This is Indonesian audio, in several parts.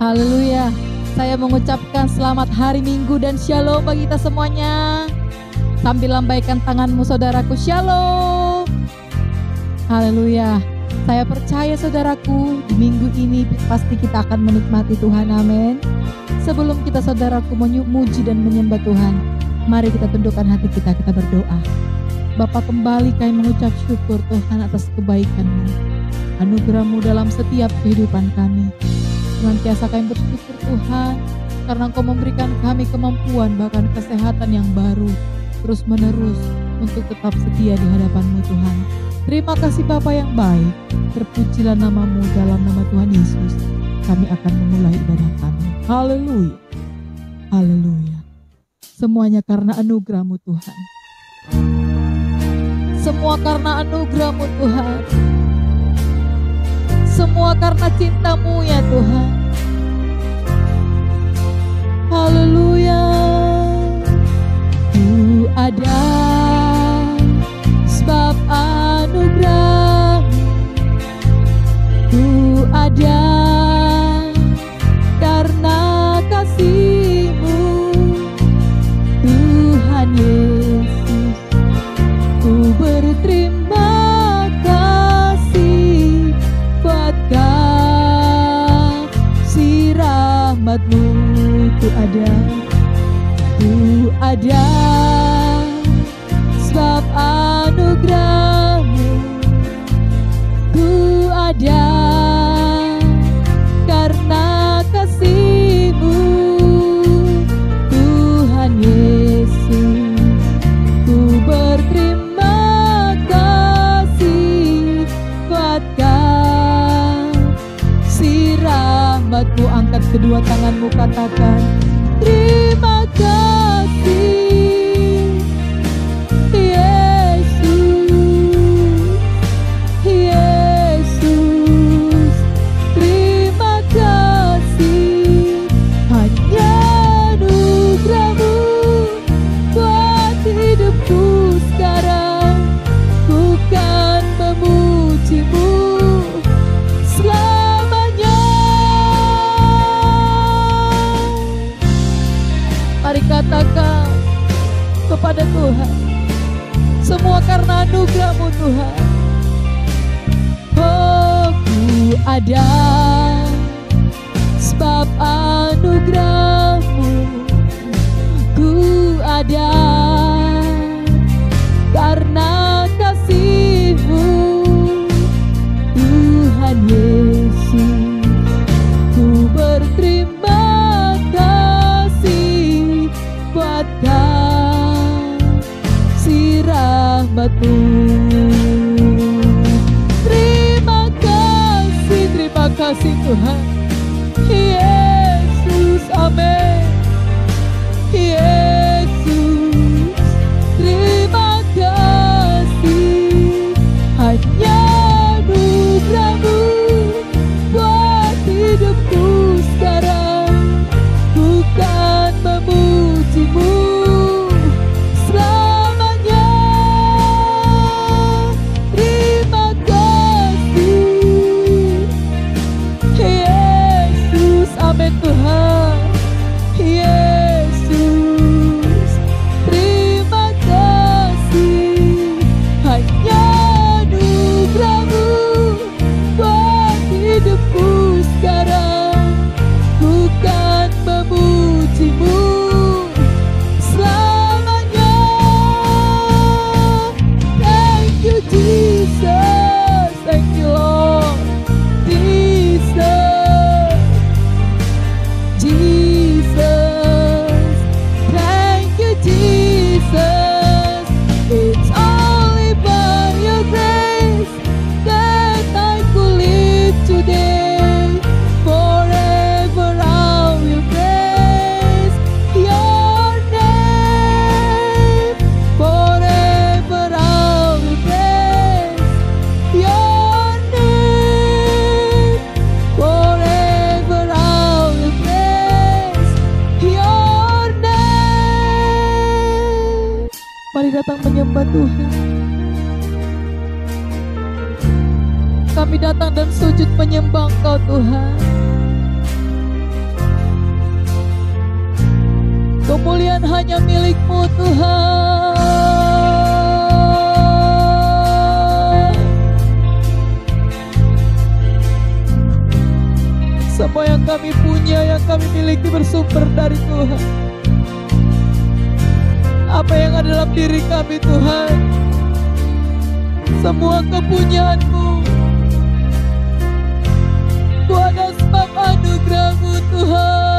Haleluya. Saya mengucapkan selamat hari Minggu dan shalom bagi kita semuanya. Sambil lambaikan tanganmu saudaraku, shalom. Haleluya. Saya percaya saudaraku, di minggu ini pasti kita akan menikmati Tuhan, amin. Sebelum kita saudaraku memuji dan menyembah Tuhan, mari kita tundukkan hati kita berdoa. Bapa, kembali kami mengucap syukur Tuhan atas kebaikan-Mu, anugerah-Mu dalam setiap kehidupan kami. Senantiasa kami bersyukur Tuhan, karena Engkau memberikan kami kemampuan bahkan kesehatan yang baru, terus menerus untuk tetap setia di hadapan-Mu Tuhan. Terima kasih Bapa yang baik, terpujilah nama-Mu dalam nama Tuhan Yesus. Kami akan memulai ibadah kami. Haleluya, haleluya. Semuanya karena anugerah-Mu Tuhan. Semua karena anugerah-Mu Tuhan. Semua karena cinta-Mu ya Tuhan. Haleluya. Ku ada sebab anugerah-Mu. Ku ada karena kasih-Mu Tuhan Yesus. Ku berterima kasih buat kasih rahmat-Mu. Ku ada sebab anugerah-Mu. Ku ada karena kasih-Mu Tuhan Yesus. Ku berterima kasih buat kasih rahmat-Mu. Angkat kedua tanganmu, katakan terima kasih Yesus, Yesus. Terima kasih, hanya anugerah-Mu buat hidupku sekarang. Ku kan memuji-Mu selamanya. Mari katakan kepada Tuhan, semua karena anugerah-Mu Tuhan. Oh, ku ada sebab anugerah-Mu. Ku ada karena kasih-Mu Tuhan Yesus. Ku berterima kasih buat kasih rahmat-Mu. Terima kasih Tuhan Yesus, amin. Yesus, terima kasih, hanya anugerah-Mu buat hidupku sekarang. Ku kan memuji-Mu selamanya. Terima kasih Yesus, amin Tuhan. Yesus, terima kasih, hanya anugerah-Mu buat hidupku sekarang. Ku kan memuji-Mu selamanya. Thank you Jesus, thank you Lord Jesus, Jesus, thank you Jesus. It's only by your grace that I could live today. Forever I will praise your name. Forever I will praise your name. Forever I will praise your name. Mari datang menyembah Tuhan. Kami datang dan sujud menyembah Engkau Tuhan. hanya milik-Mu Tuhan. Semua yang kami punya, yang kami miliki bersumber dari Tuhan. Apa yang ada dalam diri kami Tuhan, semua kepunyaan-Mu. Ku ada sebab anugerah-Mu Tuhan.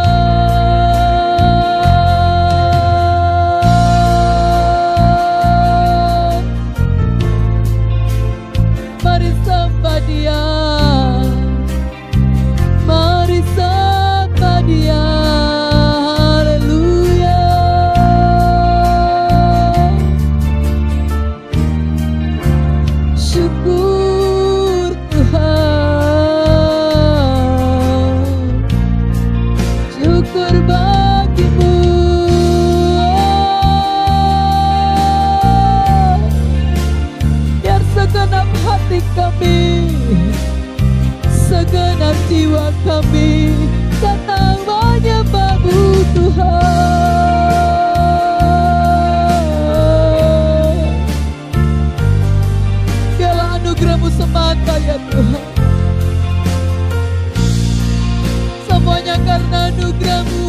Mari sembah Dia, mari sembah Dia. Haleluya. Syukur Tuhan, syukur bagi-Mu. Biar segenap hati kami, segenap jiwa kami datang menyembah-Mu Tuhan. Biarlah anugerah-Mu semata ya Tuhan. Semuanya karena anugerah-Mu.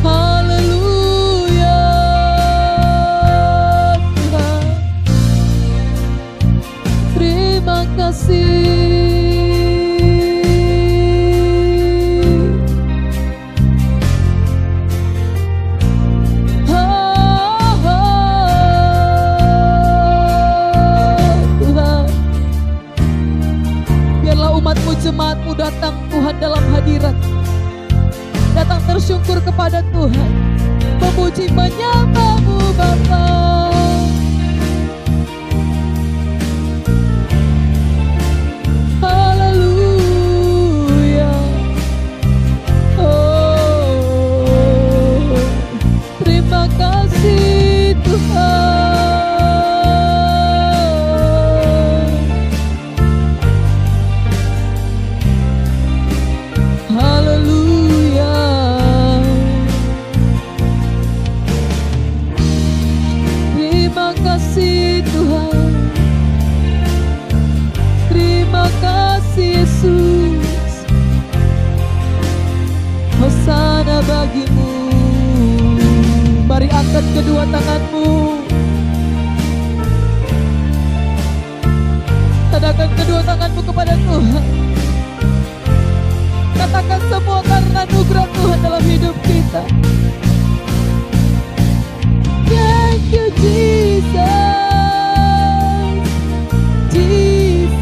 Haleluya Tuhan. Terima kasih. Tuhan, biarlah umat-Mu, jemaat-Mu datang Tuhan dalam hadirat, datang tersyukur kepada Tuhan, memuji menyembah-Mu Bapa. Haleluya. Oh, terima kasih Tuhan. Haleluya. Terima kasih Tuhan. Terima kasih Yesus. Hosana bagi-Mu. Mari angkat kedua tangan-Mu, tadahkan kedua tangan-Mu kepada Tuhan. Katakan semua karena anugerah Tuhan dalam hidup kita. Thank you Jesus. Jesus,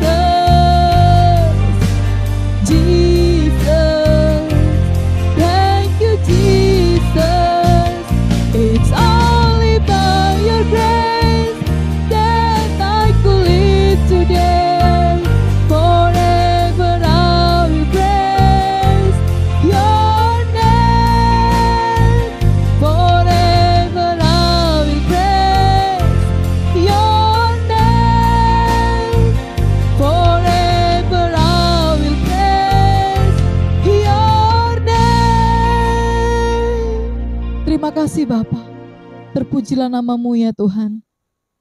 Jesus, thank you Jesus. It's only by your grace that I could live today. Forever I will praise your name. Forever I will praise your name. Forever I will praise your name. Terima kasih Bapa. Terpujilah nama-Mu ya Tuhan.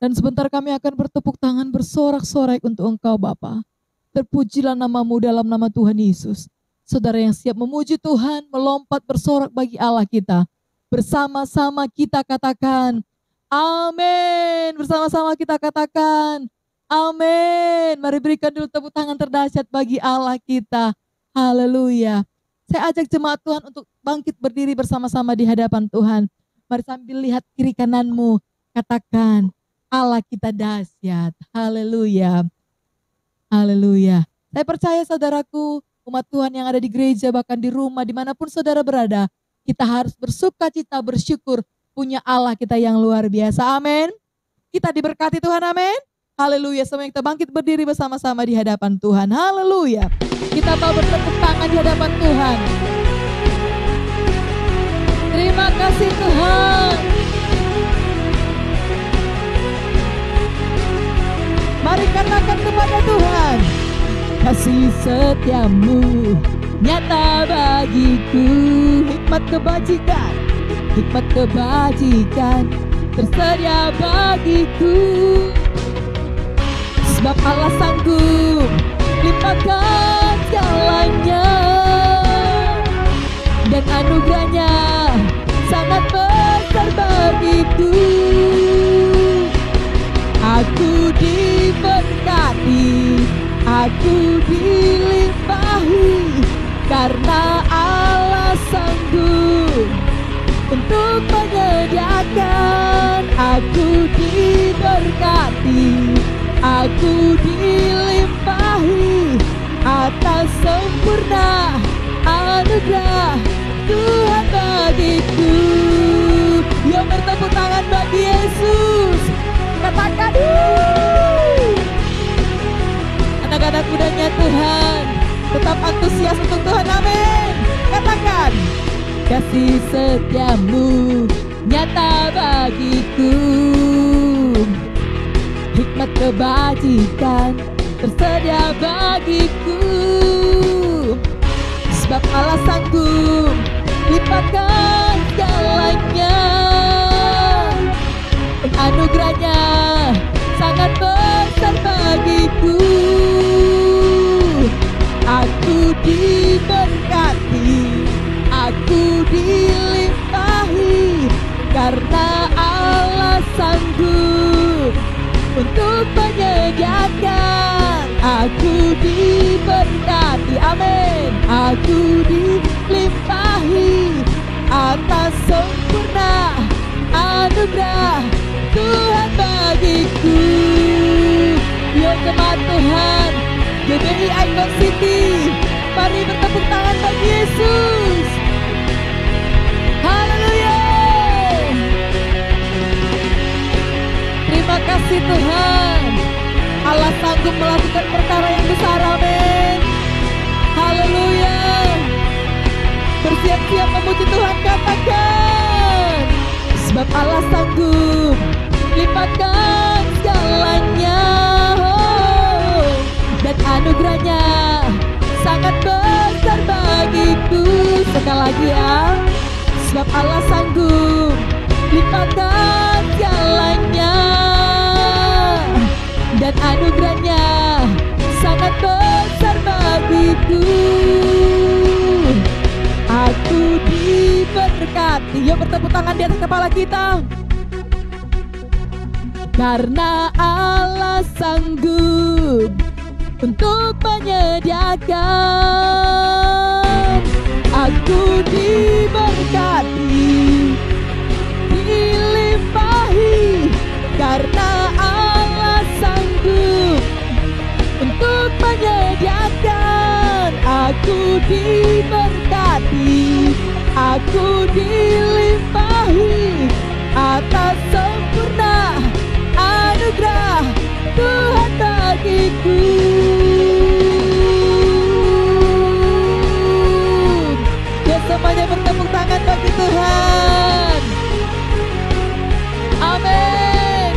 Dan sebentar kami akan bertepuk tangan bersorak-sorai untuk Engkau Bapa. Terpujilah nama-Mu dalam nama Tuhan Yesus. Saudara yang siap memuji Tuhan, melompat bersorak bagi Allah kita. Bersama-sama kita katakan, amin. Bersama-sama kita katakan, amin. Mari berikan dulu tepuk tangan terdahsyat bagi Allah kita. Haleluya. Saya ajak jemaat Tuhan untuk bangkit berdiri bersama-sama di hadapan Tuhan. Mari sambil lihat kiri kananmu, katakan, Allah kita dahsyat. Haleluya. Haleluya. Saya percaya saudaraku, umat Tuhan yang ada di gereja, bahkan di rumah, dimanapun saudara berada, kita harus bersuka cita, bersyukur, punya Allah kita yang luar biasa. Amin. Kita diberkati Tuhan, amin. Haleluya. Semua kita bangkit berdiri bersama-sama di hadapan Tuhan. Haleluya. Kita mau bertepuk tangan di hadapan Tuhan. Terima kasih Tuhan. Mari katakan kepada Tuhan, kasih setiamu nyata bagiku. Hikmat kebajikan tersedia bagiku. Sebab Allah sanggup limpahkan segalanya, dan anugerahnya sangat besar bagiku. Aku diberkati, aku dilimpahi, karena Allah sanggup untuk menyediakan. Aku diberkati, aku dilimpahi atas sempurna anugerah Tuhan bagiku. Yuk bertepuk tangan bagi Yesus. Katakan, anak-anak mudanya Tuhan tetap antusias untuk Tuhan. Amin. Katakan, kasih setiamu nyata bagiku. Hikmat kebajikan tersedia bagiku. Sebab Allah sanggup limpahkan segalanya, dan anugerahnya sangat besar bagiku. Aku diberkati, aku dilimpahi, karena Allah sanggup untuk menyediakan. Aku diberkati, amin. Aku dilimpahi atas sempurna anugerah Tuhan bagiku. Yuk jemaat Tuhan GBI Icon City, mari bertepuk tangan bagi Yesus. Haleluya. Terima kasih Tuhan, Allah sanggup melakukan perkara yang besar. Amin. Haleluya. Bersiap-siap memuji Tuhan. Katakan, sebab Allah sanggup limpahkan segalanya, dan anugerahnya sangat besar bagiku. Sekali lagi ya, sebab Allah sanggup limpahkan segalanya, dan anugerahnya sangat besar bagiku. Aku diberkati. Yuk bertepuk tangan di atas kepala kita. Karena Allah sanggup untuk menyediakan. Aku diberkati, dilimpahi, karena Allah sanggup untuk menyediakan. Aku diberkati, aku dilimpahi atas sempurna anugerah Tuhan bagiku. Ya, semuanya bertepuk tangan bagi Tuhan. Amin.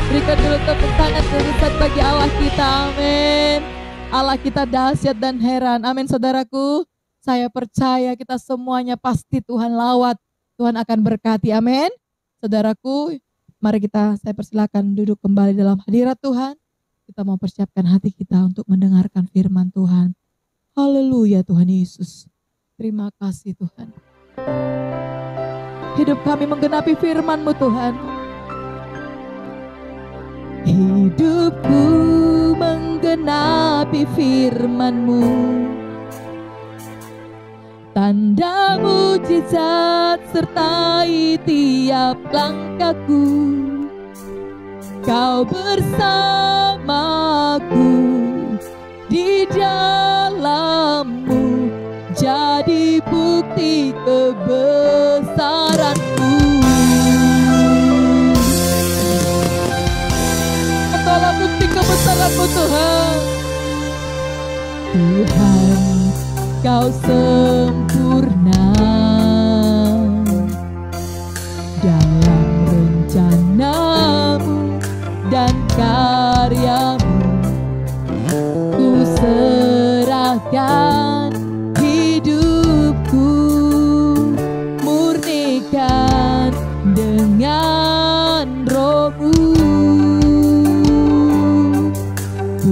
Berikan dulu tepuk tangan terusan bagi Allah kita. Amin. Allah kita dahsyat dan heran. Amin saudaraku. Saya percaya kita semuanya pasti Tuhan lawat. Tuhan akan berkati. Amin. Saudaraku, mari saya persilakan duduk kembali dalam hadirat Tuhan. Kita mau persiapkan hati kita untuk mendengarkan firman Tuhan. Haleluya Tuhan Yesus. Terima kasih Tuhan. Hidup kami menggenapi firman-Mu Tuhan. Hidupku menggenapi firman-Mu. Tanda mujizat sertai tiap langkahku. Kau bersamaku, di dalam-Mu jadi bukti kebesaran-Mu. Tolong bukti kebesaran-Mu Tuhan. Tuhan, Kau sempurna dalam rencana-Mu dan karya-Mu. Ku serahkan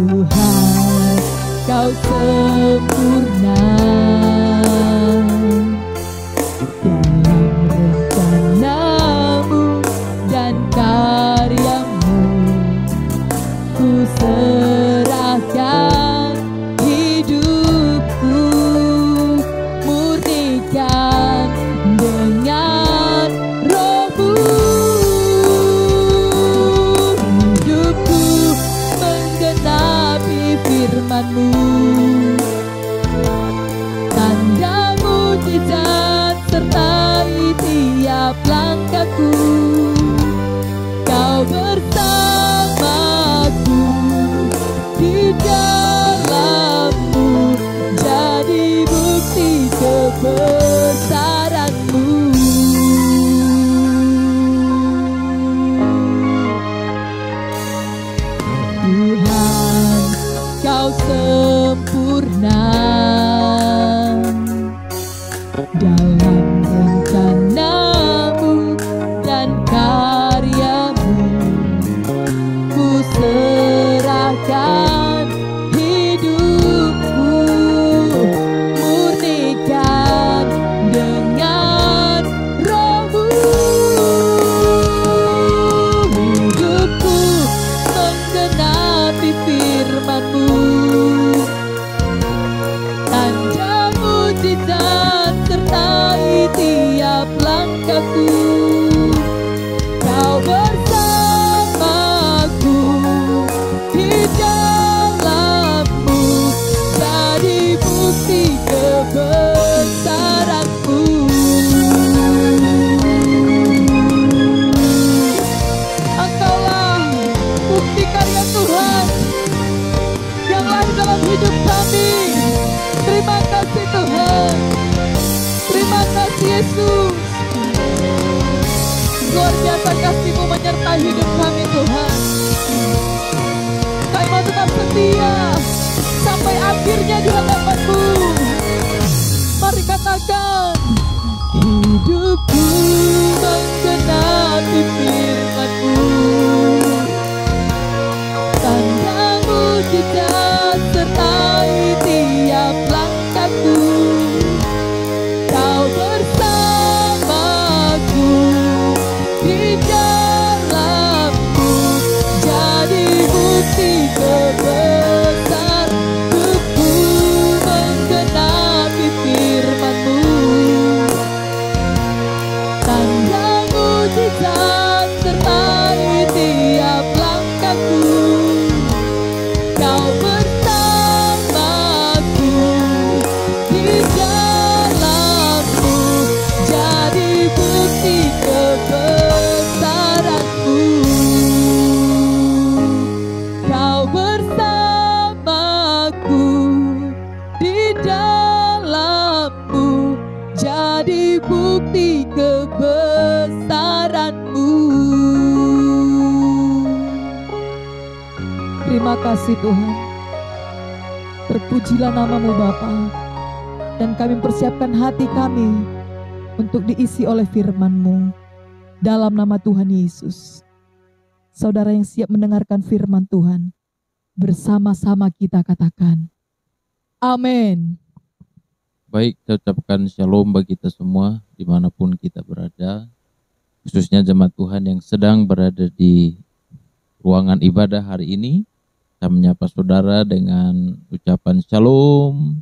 Tuhan, Kau sempurna dalam rencana-Mu dan karya-Mu. Ku serahkan hidupku, murnikan dengan Roh-Mu. Hidupku menggenapi firman-Mu, tanda mujizat sertai tiap langkahku. Kau bersamaku di dalam-Mu, jadi bukti kebesaran-Mu. Tuhan, Kau sempurna dalam rencana-Mu dan karya-Mu. Ku serahkan hidupku, murnikan dengan Roh-Mu. Hidupku menggenapi firman-Mu, tanda mujizat sertai tiap langkahku. Kau bersamaku di dalam-Mu, jadi bukti kebesaran-Mu. Engkaulah bukti karya Tuhan yang lahir dalam hidup kami. Terima kasih Tuhan, terima kasih Yesus. Luar biasa kasih-Mu menyertai hidup kami Tuhan. Kami mau tetap setia sampai akhirnya di hadapan-Mu. Mari katakan, hidupku menggenapi firman-Mu, tanda mujizat sertai tiap langkahku. Kau bersamaku di dalam-Mu, jadi bukti kebesaran. Hidupku menggenapi firman-Mu, tanda mujizat sertai tiap langkahku. Kau bersamaku di dalam-Mu, jadi bukti kebesaran-Mu. Kau bersamaku di dalam-Mu, jadi bukti kebesaran-Mu. Terima kasih Tuhan. Terpujilah nama-Mu Bapa, dan kami persiapkan hati kami untuk diisi oleh firman-Mu dalam nama Tuhan Yesus. Saudara yang siap mendengarkan firman Tuhan, bersama-sama kita katakan, amin. Baik, saya ucapkan shalom bagi kita semua dimanapun kita berada, khususnya jemaat Tuhan yang sedang berada di ruangan ibadah hari ini. Saya menyapa saudara dengan ucapan shalom.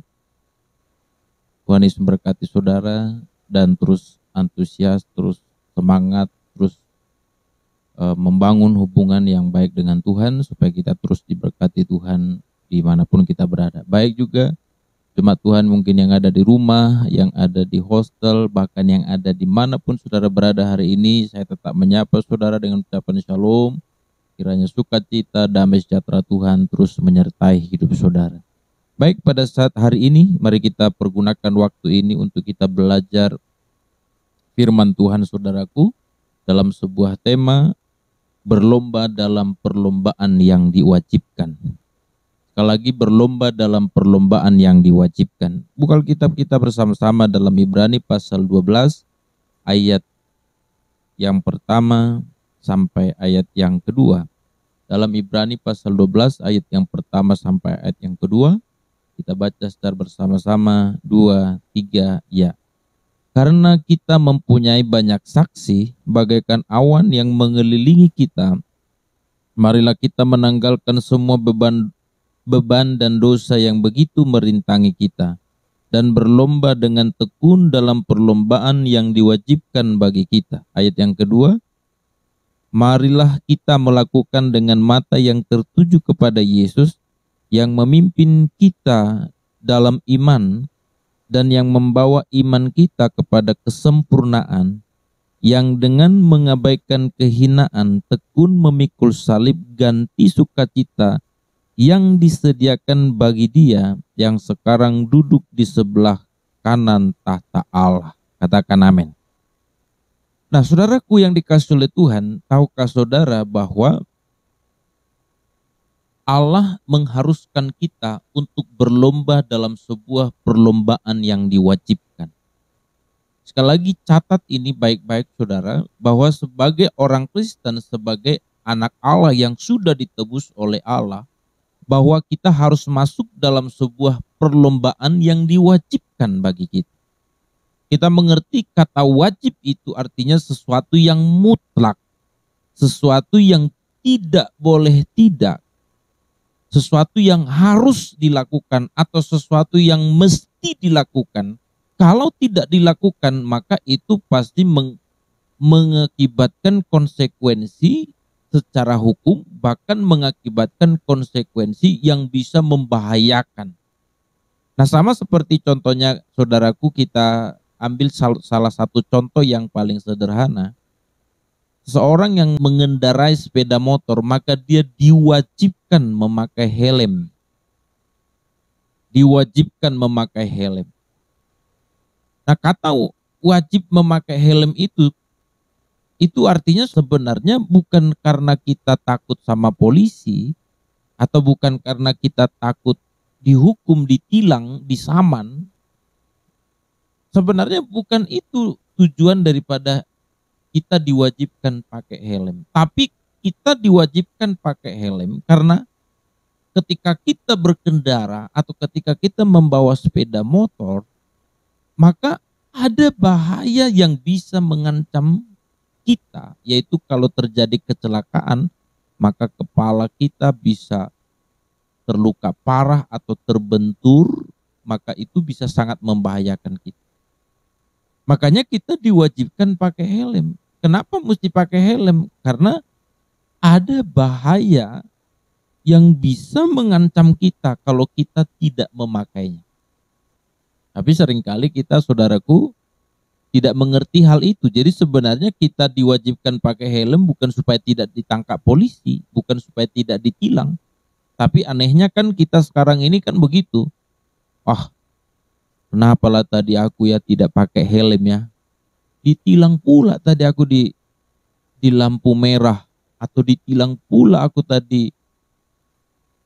Tuhan Yesus memberkati saudara dan terus antusias, terus semangat, terus membangun hubungan yang baik dengan Tuhan supaya kita terus diberkati Tuhan dimanapun kita berada. Baik juga jemaat Tuhan mungkin yang ada di rumah, yang ada di hostel, bahkan yang ada dimanapun saudara berada hari ini, saya tetap menyapa saudara dengan ucapan shalom. Kiranya sukacita, damai sejahtera Tuhan terus menyertai hidup saudara. Baik, pada saat hari ini, mari kita pergunakan waktu ini untuk kita belajar firman Tuhan saudaraku dalam sebuah tema berlomba dalam perlombaan yang diwajibkan. Sekali lagi, berlomba dalam perlombaan yang diwajibkan. Buka Alkitab kita bersama-sama dalam Ibrani pasal 12 ayat yang pertama sampai ayat yang kedua. dalam Ibrani pasal 12 ayat yang pertama sampai ayat yang kedua. Kita baca secara bersama-sama, 2, 3, ya. Karena kita mempunyai banyak saksi, bagaikan awan yang mengelilingi kita, marilah kita menanggalkan semua beban dan dosa yang begitu merintangi kita, dan berlomba dengan tekun dalam perlombaan yang diwajibkan bagi kita. Ayat yang kedua, marilah kita melakukan dengan mata yang tertuju kepada Yesus, yang memimpin kita dalam iman dan yang membawa iman kita kepada kesempurnaan, yang dengan mengabaikan kehinaan tekun memikul salib ganti sukacita yang disediakan bagi Dia yang sekarang duduk di sebelah kanan tahta Allah. Katakan amin. Nah, saudaraku yang dikasihi oleh Tuhan, tahukah saudara bahwa Allah mengharuskan kita untuk berlomba dalam sebuah perlombaan yang diwajibkan. Sekali lagi catat ini baik-baik saudara, bahwa sebagai orang Kristen, sebagai anak Allah yang sudah ditebus oleh Allah, bahwa kita harus masuk dalam sebuah perlombaan yang diwajibkan bagi kita. Kita mengerti kata wajib itu artinya sesuatu yang mutlak, sesuatu yang tidak boleh tidak, sesuatu yang harus dilakukan atau sesuatu yang mesti dilakukan. Kalau tidak dilakukan, maka itu pasti mengakibatkan konsekuensi secara hukum, bahkan mengakibatkan konsekuensi yang bisa membahayakan. Nah, sama seperti contohnya saudaraku, kita ambil salah satu contoh yang paling sederhana. Seorang yang mengendarai sepeda motor, maka dia diwajibkan memakai helm. Diwajibkan memakai helm. Nah, kata wajib memakai helm itu artinya sebenarnya bukan karena kita takut sama polisi, atau bukan karena kita takut dihukum, ditilang, disaman. Sebenarnya bukan itu tujuan daripada kita diwajibkan pakai helm. Tapi kita diwajibkan pakai helm karena ketika kita berkendara atau ketika kita membawa sepeda motor, maka ada bahaya yang bisa mengancam kita, yaitu kalau terjadi kecelakaan, maka kepala kita bisa terluka parah atau terbentur, maka itu bisa sangat membahayakan kita. Makanya kita diwajibkan pakai helm. Kenapa mesti pakai helm? Karena ada bahaya yang bisa mengancam kita kalau kita tidak memakainya. Tapi seringkali kita, saudaraku, tidak mengerti hal itu. Jadi sebenarnya kita diwajibkan pakai helm bukan supaya tidak ditangkap polisi, bukan supaya tidak ditilang. Tapi anehnya kan kita sekarang ini kan begitu. Kenapalah tadi aku ya tidak pakai helm ya. Ditilang pula tadi aku di lampu merah, atau ditilang pula aku tadi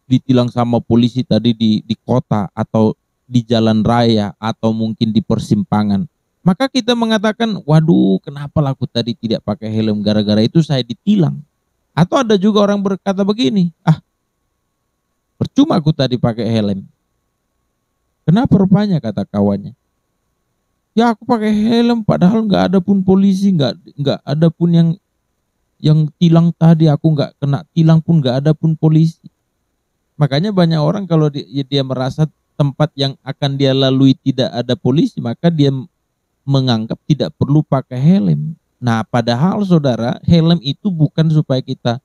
ditilang sama polisi tadi di kota atau di jalan raya atau mungkin di persimpangan. Maka kita mengatakan, waduh, kenapa aku tadi tidak pakai helm, gara-gara itu saya ditilang. Atau ada juga orang berkata begini, percuma aku tadi pakai helm. Kenapa rupanya, kata kawannya? Ya aku pakai helm padahal nggak ada pun polisi, nggak ada pun yang tilang tadi, aku nggak kena tilang pun, nggak ada pun polisi. Makanya banyak orang kalau dia merasa tempat yang akan dia lalui tidak ada polisi, maka dia menganggap tidak perlu pakai helm. Nah, padahal saudara, helm itu bukan supaya kita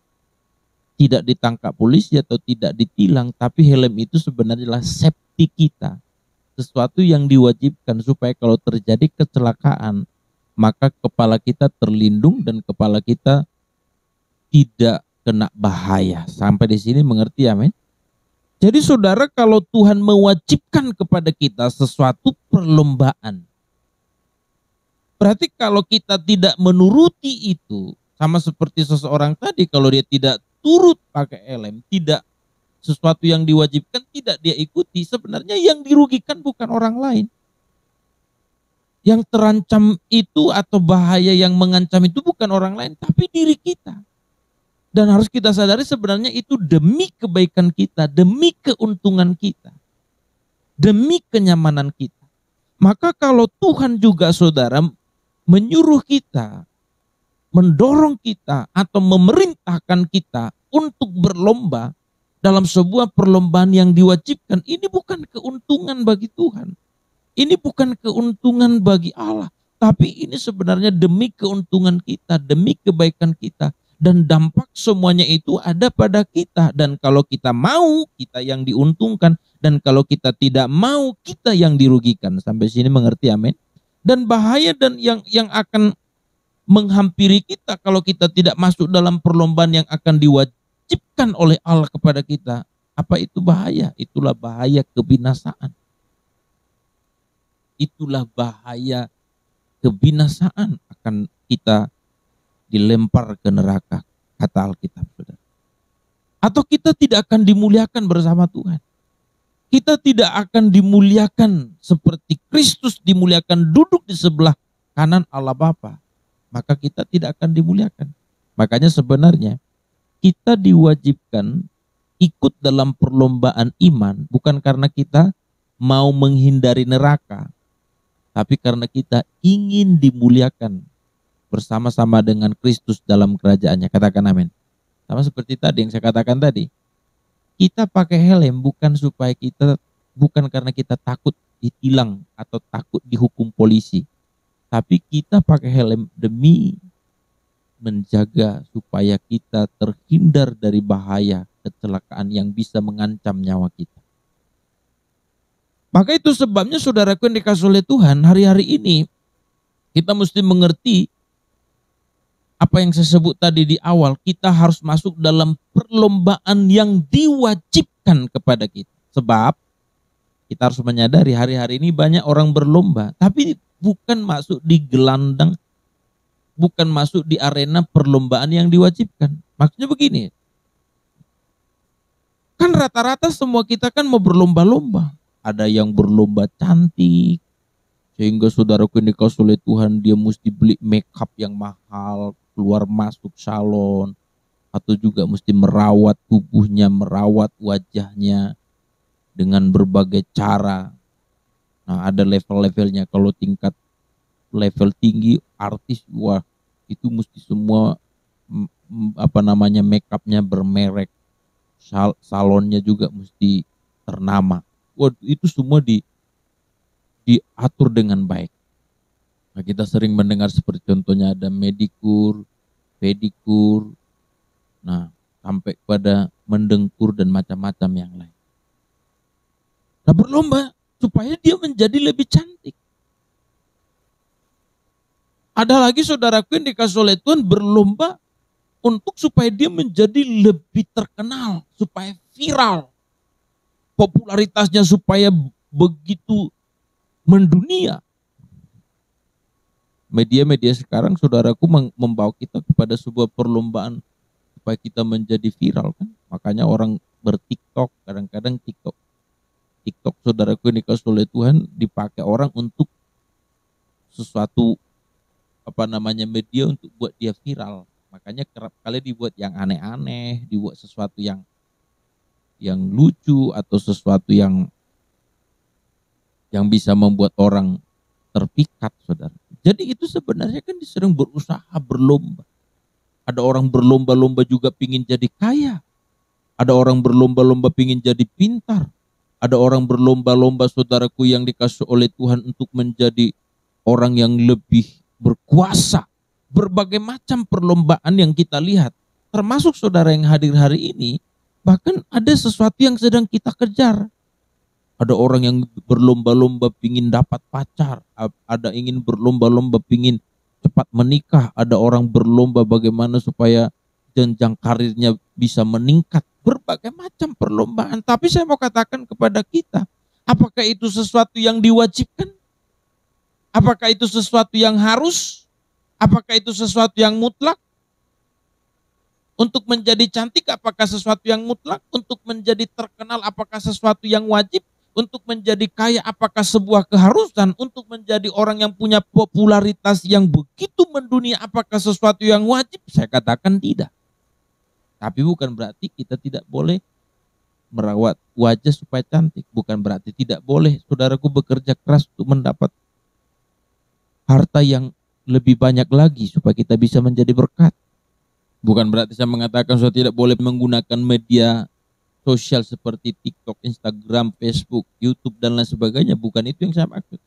tidak ditangkap polisi atau tidak ditilang, tapi helm itu sebenarnya adalah safety kita. Sesuatu yang diwajibkan supaya kalau terjadi kecelakaan, maka kepala kita terlindung dan kepala kita tidak kena bahaya. Sampai di sini mengerti, amin? Jadi saudara, kalau Tuhan mewajibkan kepada kita sesuatu perlombaan, berarti kalau kita tidak menuruti itu, sama seperti seseorang tadi, kalau dia tidak turut pakai helm, tidak sesuatu yang diwajibkan tidak dia ikuti, sebenarnya yang dirugikan bukan orang lain. Yang terancam itu atau bahaya yang mengancam itu bukan orang lain, tapi diri kita. Dan harus kita sadari sebenarnya itu demi kebaikan kita, demi keuntungan kita, demi kenyamanan kita. Maka kalau Tuhan juga saudara menyuruh kita, mendorong kita atau memerintahkan kita untuk berlomba dalam sebuah perlombaan yang diwajibkan, ini bukan keuntungan bagi Tuhan. Ini bukan keuntungan bagi Allah. Tapi ini sebenarnya demi keuntungan kita, demi kebaikan kita. Dan dampak semuanya itu ada pada kita. Dan kalau kita mau, kita yang diuntungkan. Dan kalau kita tidak mau, kita yang dirugikan. Sampai sini mengerti, amin. Dan bahaya dan yang akan menghampiri kita kalau kita tidak masuk dalam perlombaan yang akan diwajibkan oleh Allah kepada kita. Apa itu bahaya? Itulah bahaya kebinasaan. Itulah bahaya kebinasaan akan kita dilempar ke neraka, kata Alkitab, saudara. Atau kita tidak akan dimuliakan bersama Tuhan. Kita tidak akan dimuliakan seperti Kristus dimuliakan duduk di sebelah kanan Allah Bapa. Maka kita tidak akan dimuliakan. Makanya sebenarnya kita diwajibkan ikut dalam perlombaan iman bukan karena kita mau menghindari neraka, tapi karena kita ingin dimuliakan bersama-sama dengan Kristus dalam kerajaannya. Katakan amin. Sama seperti tadi yang saya katakan tadi. Kita pakai helm bukan karena kita takut ditilang atau takut dihukum polisi. Tapi kita pakai helm demi menjaga supaya kita terhindar dari bahaya kecelakaan yang bisa mengancam nyawa kita. Maka itu sebabnya saudaraku yang dikasih oleh Tuhan, hari-hari ini kita mesti mengerti apa yang saya sebut tadi di awal, kita harus masuk dalam perlombaan yang diwajibkan kepada kita. Sebab kita harus menyadari hari-hari ini banyak orang berlomba, tapi bukan masuk di gelandang, bukan masuk di arena perlombaan yang diwajibkan. Maksudnya begini, kan rata-rata semua kita kan mau berlomba-lomba. Ada yang berlomba cantik, sehingga saudaraku yang dikasih oleh Tuhan dia mesti beli make up yang mahal, keluar masuk salon, atau juga mesti merawat tubuhnya, merawat wajahnya dengan berbagai cara. Nah, ada level-levelnya. Kalau tingkat level tinggi artis, wah itu mesti semua make upnya bermerek, salonnya juga mesti ternama. Wah, itu semua diatur dengan baik. Nah, kita sering mendengar seperti contohnya ada medikur, pedikur, nah sampai pada mendengkur dan macam-macam yang lain. Nah, berlomba supaya dia menjadi lebih cantik. Ada lagi saudaraku yang dikasih oleh Tuhan berlomba untuk supaya dia menjadi lebih terkenal, supaya viral. Popularitasnya supaya begitu mendunia. Media-media sekarang saudaraku membawa kita kepada sebuah perlombaan supaya kita menjadi viral kan. Makanya orang berTikTok, kadang-kadang TikTok saudaraku yang dikasih oleh Tuhan dipakai orang untuk sesuatu media untuk buat dia viral. Makanya kerap kali dibuat yang aneh-aneh, dibuat sesuatu yang lucu atau sesuatu yang bisa membuat orang terpikat, saudara. Jadi itu sebenarnya kan sering berusaha berlomba. Ada orang berlomba-lomba juga pingin jadi kaya. Ada orang berlomba-lomba pingin jadi pintar. Ada orang berlomba-lomba saudaraku yang dikasih oleh Tuhan untuk menjadi orang yang lebih berkuasa. Berbagai macam perlombaan yang kita lihat. Termasuk saudara yang hadir hari ini, bahkan ada sesuatu yang sedang kita kejar. Ada orang yang berlomba-lomba pingin dapat pacar. Ada ingin berlomba-lomba pingin cepat menikah. Ada orang berlomba bagaimana supaya jenjang karirnya bisa meningkat. Berbagai macam perlombaan. Tapi saya mau katakan kepada kita, apakah itu sesuatu yang diwajibkan? Apakah itu sesuatu yang harus? Apakah itu sesuatu yang mutlak? Untuk menjadi cantik, apakah sesuatu yang mutlak? Untuk menjadi terkenal, apakah sesuatu yang wajib? Untuk menjadi kaya, apakah sebuah keharusan? Untuk menjadi orang yang punya popularitas yang begitu mendunia, apakah sesuatu yang wajib? Saya katakan tidak. Tapi bukan berarti kita tidak boleh merawat wajah supaya cantik. Bukan berarti tidak boleh saudaraku bekerja keras untuk mendapat harta yang lebih banyak lagi supaya kita bisa menjadi berkat. Bukan berarti saya mengatakan saudara tidak boleh menggunakan media sosial seperti TikTok, Instagram, Facebook, YouTube dan lain sebagainya. Bukan itu yang saya maksud.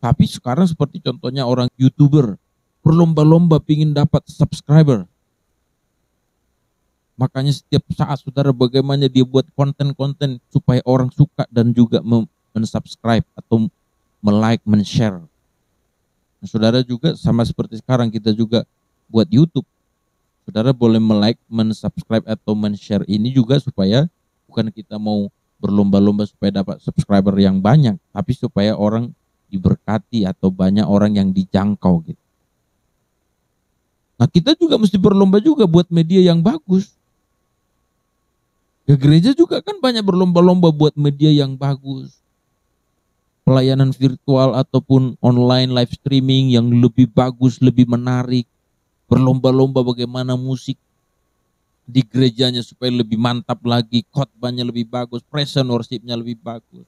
Tapi sekarang seperti contohnya orang YouTuber berlomba-lomba ingin dapat subscriber. Makanya setiap saat saudara bagaimana dia buat konten-konten supaya orang suka dan juga mensubscribe atau like, men-share. Nah, saudara juga sama seperti sekarang kita juga buat YouTube. Saudara boleh like, mensubscribe atau men-share ini juga supaya bukan kita mau berlomba-lomba supaya dapat subscriber yang banyak, tapi supaya orang diberkati atau banyak orang yang dijangkau gitu. Nah, kita juga mesti berlomba juga buat media yang bagus. Ya, gereja juga kan banyak berlomba-lomba buat media yang bagus. Pelayanan virtual ataupun online live streaming yang lebih bagus, lebih menarik. Berlomba-lomba bagaimana musik di gerejanya supaya lebih mantap lagi, khotbahnya lebih bagus, present worship-nya lebih bagus.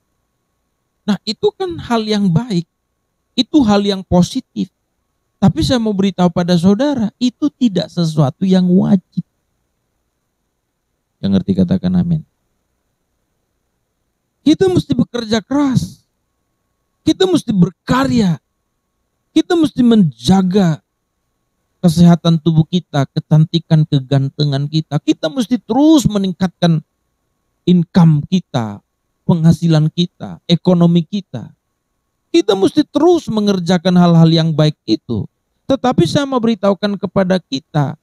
Nah, itu kan hal yang baik. Itu hal yang positif. Tapi saya mau beritahu pada saudara, itu tidak sesuatu yang wajib. Yang ngerti katakan amin. Kita mesti bekerja keras. Kita mesti berkarya. Kita mesti menjaga kesehatan tubuh kita, kecantikan, kegantengan kita. Kita mesti terus meningkatkan income kita, penghasilan kita, ekonomi kita. Kita mesti terus mengerjakan hal-hal yang baik itu. Tetapi saya mau beritahukan kepada kita,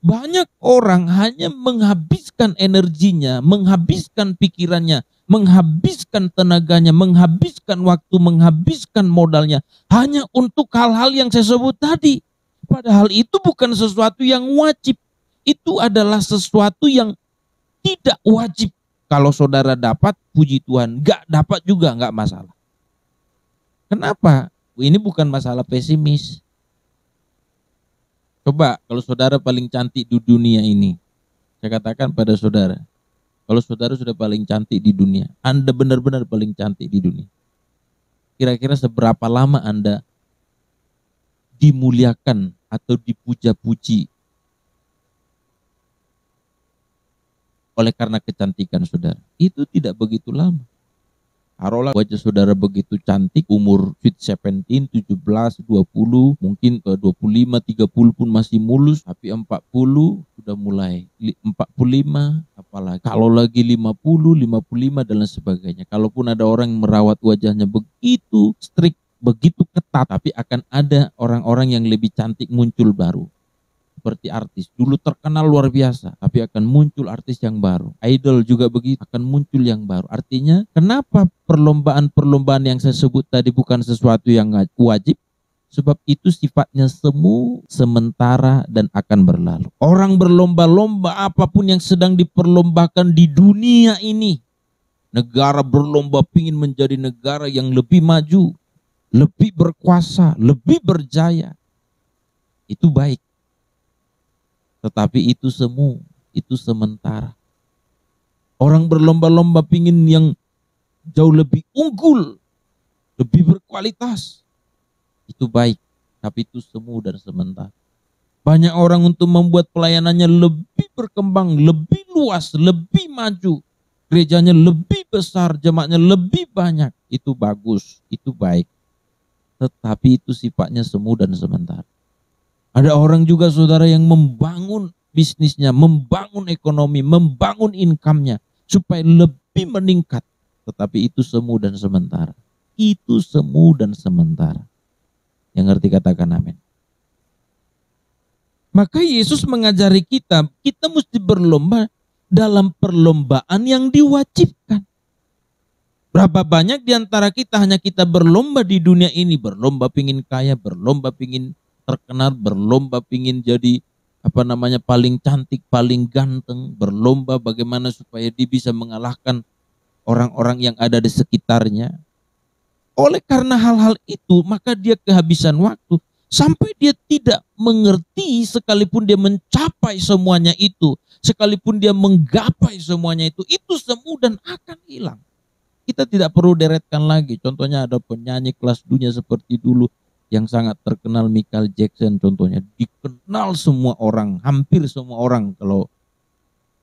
banyak orang hanya menghabiskan energinya, menghabiskan pikirannya, menghabiskan tenaganya, menghabiskan waktu, menghabiskan modalnya hanya untuk hal-hal yang saya sebut tadi. Padahal itu bukan sesuatu yang wajib. Itu adalah sesuatu yang tidak wajib. Kalau saudara dapat, puji Tuhan. Gak dapat juga gak masalah. Kenapa? Ini bukan masalah pesimis. Coba kalau saudara paling cantik di dunia ini, saya katakan pada saudara, kalau saudara sudah paling cantik di dunia, Anda benar-benar paling cantik di dunia. Kira-kira seberapa lama Anda dimuliakan atau dipuja-puji oleh karena kecantikan saudara? Itu tidak begitu lama. Taruhlah wajah saudara begitu cantik, umur sweet 17, 17, 20, mungkin ke 25, 30 pun masih mulus, tapi 40 sudah mulai, 45, apalagi. Kalau lagi 50, 55 dan lain sebagainya. Kalaupun ada orang yang merawat wajahnya begitu strict, begitu ketat, tapi akan ada orang-orang yang lebih cantik muncul baru. Seperti artis, dulu terkenal luar biasa, tapi akan muncul artis yang baru. Idol juga begitu, akan muncul yang baru. Artinya, kenapa perlombaan-perlombaan yang saya sebut tadi bukan sesuatu yang wajib? Sebab itu sifatnya semu, sementara, dan akan berlalu. Orang berlomba-lomba apapun yang sedang diperlombakan di dunia ini. Negara berlomba ingin menjadi negara yang lebih maju, lebih berkuasa, lebih berjaya. Itu baik. Tetapi itu semu, itu sementara. Orang berlomba-lomba pingin yang jauh lebih unggul, lebih berkualitas. Itu baik, tapi itu semu dan sementara. Banyak orang untuk membuat pelayanannya lebih berkembang, lebih luas, lebih maju. Gerejanya lebih besar, jemaatnya lebih banyak. Itu bagus, itu baik. Tetapi itu sifatnya semu dan sementara. Ada orang juga saudara yang membangun bisnisnya, membangun ekonomi, membangun income-nya supaya lebih meningkat. Tetapi itu semu dan sementara. Itu semu dan sementara. Yang ngerti katakan amin. Maka Yesus mengajari kita, kita mesti berlomba dalam perlombaan yang diwajibkan. Berapa banyak di antara kita hanya kita berlomba di dunia ini, berlomba pingin kaya, berlomba pingin terkenal, berlomba pingin jadi paling cantik, paling ganteng, berlomba bagaimana supaya dia bisa mengalahkan orang-orang yang ada di sekitarnya. Oleh karena hal-hal itu, maka dia kehabisan waktu. Sampai dia tidak mengerti sekalipun dia mencapai semuanya itu, sekalipun dia menggapai semuanya itu semu dan akan hilang. Kita tidak perlu deretkan lagi. Contohnya ada penyanyi kelas dunia seperti dulu yang sangat terkenal, Michael Jackson contohnya. Dikenal semua orang, hampir semua orang kalau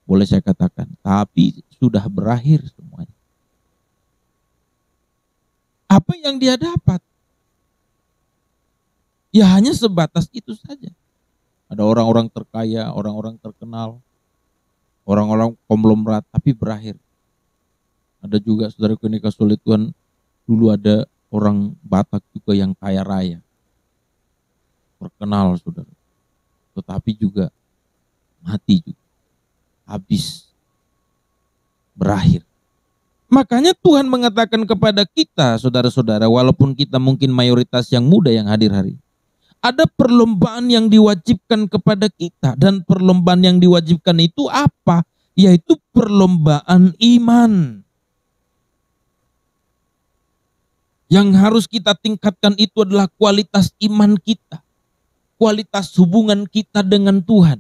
boleh saya katakan. Tapi sudah berakhir semuanya. Apa yang dia dapat? Ya hanya sebatas itu saja. Ada orang-orang terkaya, orang-orang terkenal, orang-orang konglomerat, tapi berakhir. Ada juga saudaraku ini kasih Tuhan, dulu ada orang Batak juga yang kaya raya. Terkenal saudara. Tetapi juga mati juga. Habis. Berakhir. Makanya Tuhan mengatakan kepada kita saudara-saudara, walaupun kita mungkin mayoritas yang muda yang hadir hari ini, ada perlombaan yang diwajibkan kepada kita. Dan perlombaan yang diwajibkan itu apa? Yaitu perlombaan iman. Yang harus kita tingkatkan itu adalah kualitas iman kita. Kualitas hubungan kita dengan Tuhan.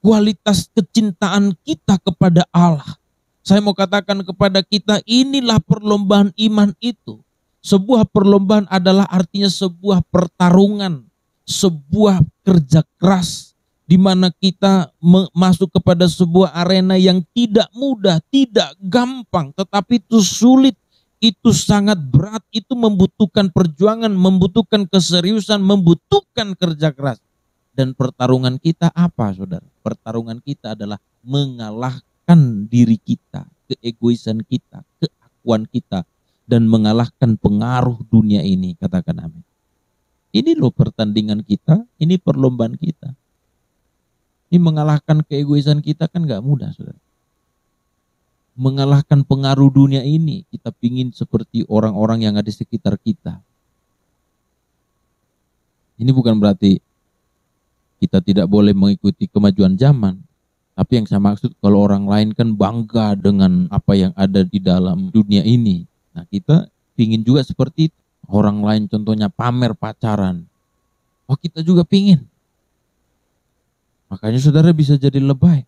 Kualitas kecintaan kita kepada Allah. Saya mau katakan kepada kita, inilah perlombaan iman itu. Sebuah perlombaan adalah artinya sebuah pertarungan. Sebuah kerja keras di mana kita masuk kepada sebuah arena yang tidak mudah, tidak gampang, tetapi itu sulit, itu sangat berat, itu membutuhkan perjuangan, membutuhkan keseriusan, membutuhkan kerja keras. Dan pertarungan kita apa, saudara? Pertarungan kita adalah mengalahkan diri kita, keegoisan kita, keakuan kita, dan mengalahkan pengaruh dunia ini. Katakan amin. Ini loh pertandingan kita, ini perlombaan kita. Ini mengalahkan keegoisan kita kan gak mudah, saudara. Mengalahkan pengaruh dunia ini, kita pingin seperti orang-orang yang ada di sekitar kita. Ini bukan berarti kita tidak boleh mengikuti kemajuan zaman. Tapi yang saya maksud, kalau orang lain kan bangga dengan apa yang ada di dalam dunia ini. Nah, kita pingin juga seperti itu. Orang lain contohnya pamer pacaran. Oh, kita juga pingin. Makanya saudara bisa jadi lebay.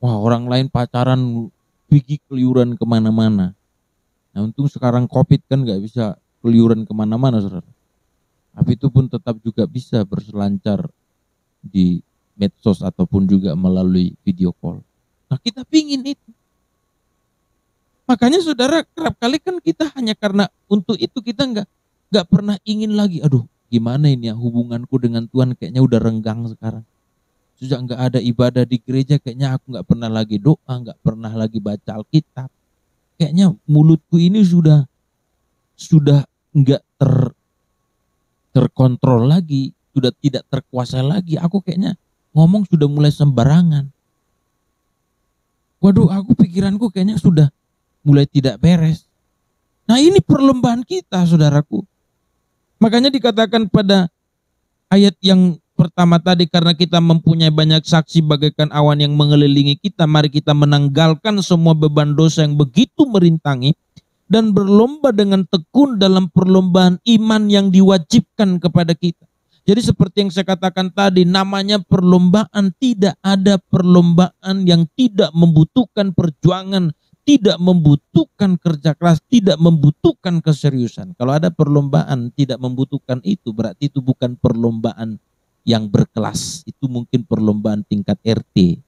Wah, orang lain pacaran pergi keliuran kemana-mana. Nah, untung sekarang COVID kan gak bisa keliuran kemana-mana, saudara. Tapi itu pun tetap juga bisa berselancar di medsos ataupun juga melalui video call. Nah, kita pingin itu. Makanya saudara, kerap kali kan kita hanya karena untuk itu kita nggak pernah ingin lagi. Aduh, gimana ini ya hubunganku dengan Tuhan kayaknya udah renggang sekarang. Sudah nggak ada ibadah di gereja, kayaknya aku nggak pernah lagi doa, nggak pernah lagi baca Alkitab. Kayaknya mulutku ini sudah nggak terkontrol lagi, sudah tidak terkuasai lagi. Aku kayaknya ngomong sudah mulai sembarangan. Waduh, aku pikiranku kayaknya sudah mulai tidak beres. Nah, ini perlombaan kita, saudaraku. Makanya dikatakan pada ayat yang pertama tadi, karena kita mempunyai banyak saksi bagaikan awan yang mengelilingi kita, mari kita menanggalkan semua beban dosa yang begitu merintangi dan berlomba dengan tekun dalam perlombaan iman yang diwajibkan kepada kita. Jadi seperti yang saya katakan tadi, namanya perlombaan, tidak ada perlombaan yang tidak membutuhkan perjuangan, tidak membutuhkan kerja keras, tidak membutuhkan keseriusan. Kalau ada perlombaan tidak membutuhkan itu, berarti itu bukan perlombaan yang berkelas. Itu mungkin perlombaan tingkat RT.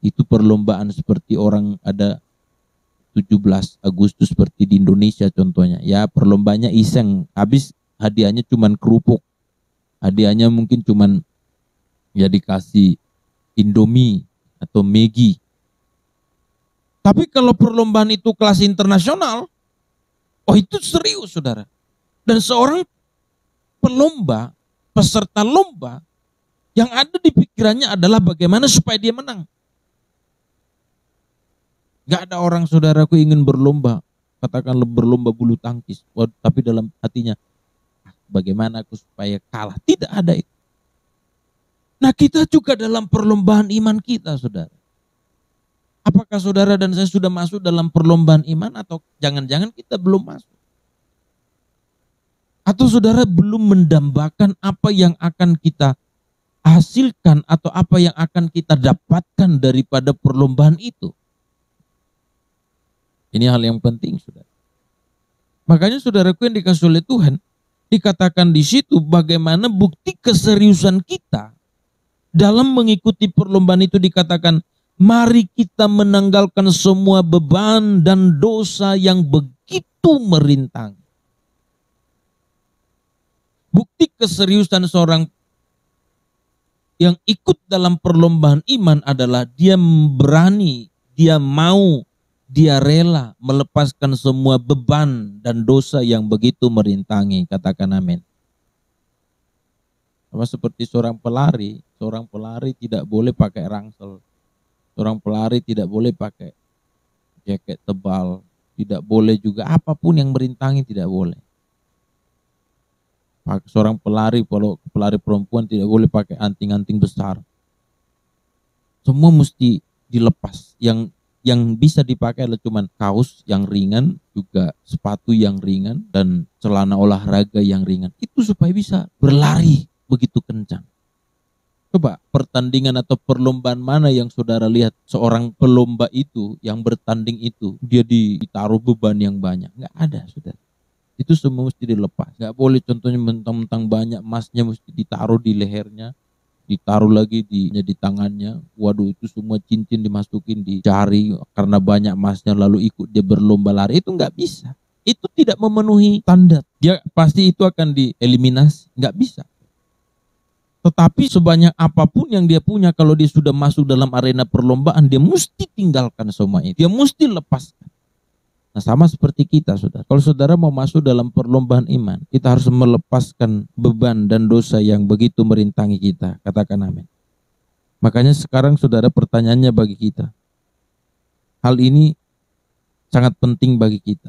Itu perlombaan seperti orang ada 17 Agustus seperti di Indonesia contohnya. Ya, perlombanya iseng, habis hadiahnya cuman kerupuk. Hadiahnya mungkin cuman ya dikasih Indomie atau Maggi. Tapi kalau perlombaan itu kelas internasional, oh itu serius, saudara. Dan seorang pelomba, peserta lomba, yang ada di pikirannya adalah bagaimana supaya dia menang. Gak ada orang, saudaraku, ingin berlomba, katakan berlomba bulu tangkis, tapi dalam hatinya, bagaimana aku supaya kalah. Tidak ada itu. Nah, kita juga dalam perlombaan iman kita, saudara. Apakah saudara dan saya sudah masuk dalam perlombaan iman atau jangan-jangan kita belum masuk? Atau saudara belum mendambakan apa yang akan kita hasilkan atau apa yang akan kita dapatkan daripada perlombaan itu. Ini hal yang penting, saudara. Makanya saudaraku yang dikasih oleh Tuhan, dikatakan di situ bagaimana bukti keseriusan kita dalam mengikuti perlombaan itu. Dikatakan, mari kita menanggalkan semua beban dan dosa yang begitu merintangi. Bukti keseriusan seorang yang ikut dalam perlombaan iman adalah dia berani, dia mau, dia rela melepaskan semua beban dan dosa yang begitu merintangi. Katakan amin. Sama seperti seorang pelari tidak boleh pakai rangsel. Seorang pelari tidak boleh pakai jaket tebal, tidak boleh juga apapun yang merintangi, tidak boleh. Seorang pelari, kalau pelari perempuan tidak boleh pakai anting-anting besar. Semua mesti dilepas. Yang bisa dipakai adalah cuma kaos yang ringan, juga sepatu yang ringan, dan celana olahraga yang ringan. Itu supaya bisa berlari begitu kencang. Coba pertandingan atau perlombaan mana yang saudara lihat seorang pelomba itu, yang bertanding itu, dia ditaruh beban yang banyak? Nggak ada, saudara. Itu semua mesti dilepas. Nggak boleh contohnya mentang-mentang banyak emasnya mesti ditaruh di lehernya, ditaruh lagi di tangannya. Waduh, itu semua cincin dimasukin di jari karena banyak emasnya, lalu ikut dia berlomba lari. Itu nggak bisa. Itu tidak memenuhi standar. Dia pasti itu akan dieliminasi. Nggak bisa. Tetapi sebanyak apapun yang dia punya, kalau dia sudah masuk dalam arena perlombaan, dia mesti tinggalkan semua itu. Dia mesti lepaskan. Nah, sama seperti kita, saudara. Kalau saudara mau masuk dalam perlombaan iman, kita harus melepaskan beban dan dosa yang begitu merintangi kita. Katakan amin. Makanya sekarang, saudara, pertanyaannya bagi kita. Hal ini sangat penting bagi kita.